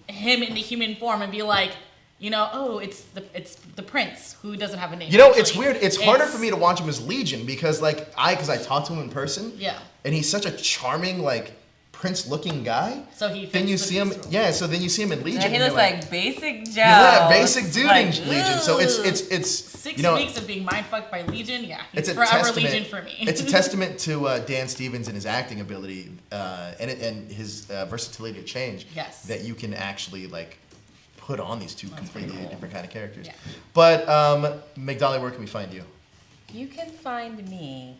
him in the human form and be like, it's the prince who doesn't have a name. You know, it's Actually, weird. It's harder for me to watch him as Legion because I talked to him in person. Yeah. And he's such a charming, like, prince-looking guy. So he. Then fits you the see him, Beast role. yeah. So then you see him in Legion. Yeah, he and looks you're like basic Joe. yeah, basic dude Like, in Legion. So it's 6 you know, weeks of being mindfucked by Legion. Yeah, it's he's a forever testament. Legion for me. It's a testament to Dan Stevens and his acting ability and his versatility to change. Yes. That you can actually like put on these two completely pretty cool. different kind of characters. Yeah. But Migdalia, where can we find you? You can find me.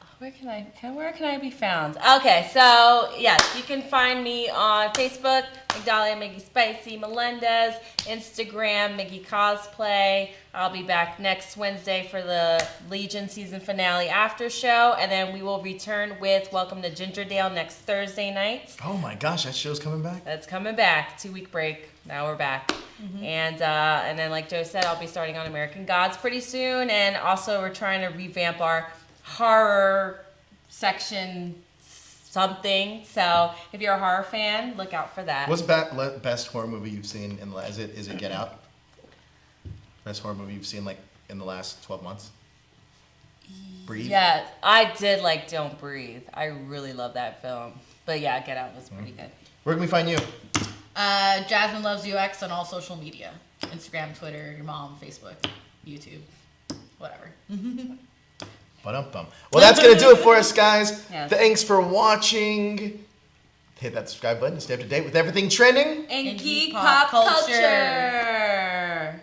Oh Where can I be found? Okay, so yes, you can find me on Facebook, Migdalia, Miggy Spicy, Melendez, Instagram, Miggy Cosplay. I'll be back next Wednesday for the Legion season finale after show, and then we will return with Welcome to Gingerdale next Thursday night. Oh my gosh, that show's coming back? That's coming back. 2-week break. Now we're back. Mm-hmm. And then like Joe said, I'll be starting on American Gods pretty soon, and also we're trying to revamp our horror section something. So if you're a horror fan, look out for that. What's best horror movie you've seen in the is it Get Out? Best horror movie you've seen like in the last 12 months? Breathe? Yeah, I did like Don't Breathe. I really love that film. But yeah, Get Out was pretty good. Where can we find you? Jasmin Loves UX on all social media. Instagram, Twitter, your mom, Facebook, YouTube, whatever. Well, that's going to do it for us, guys. Yes. Thanks for watching. Hit that subscribe button to stay up to date with everything trending And geek pop culture.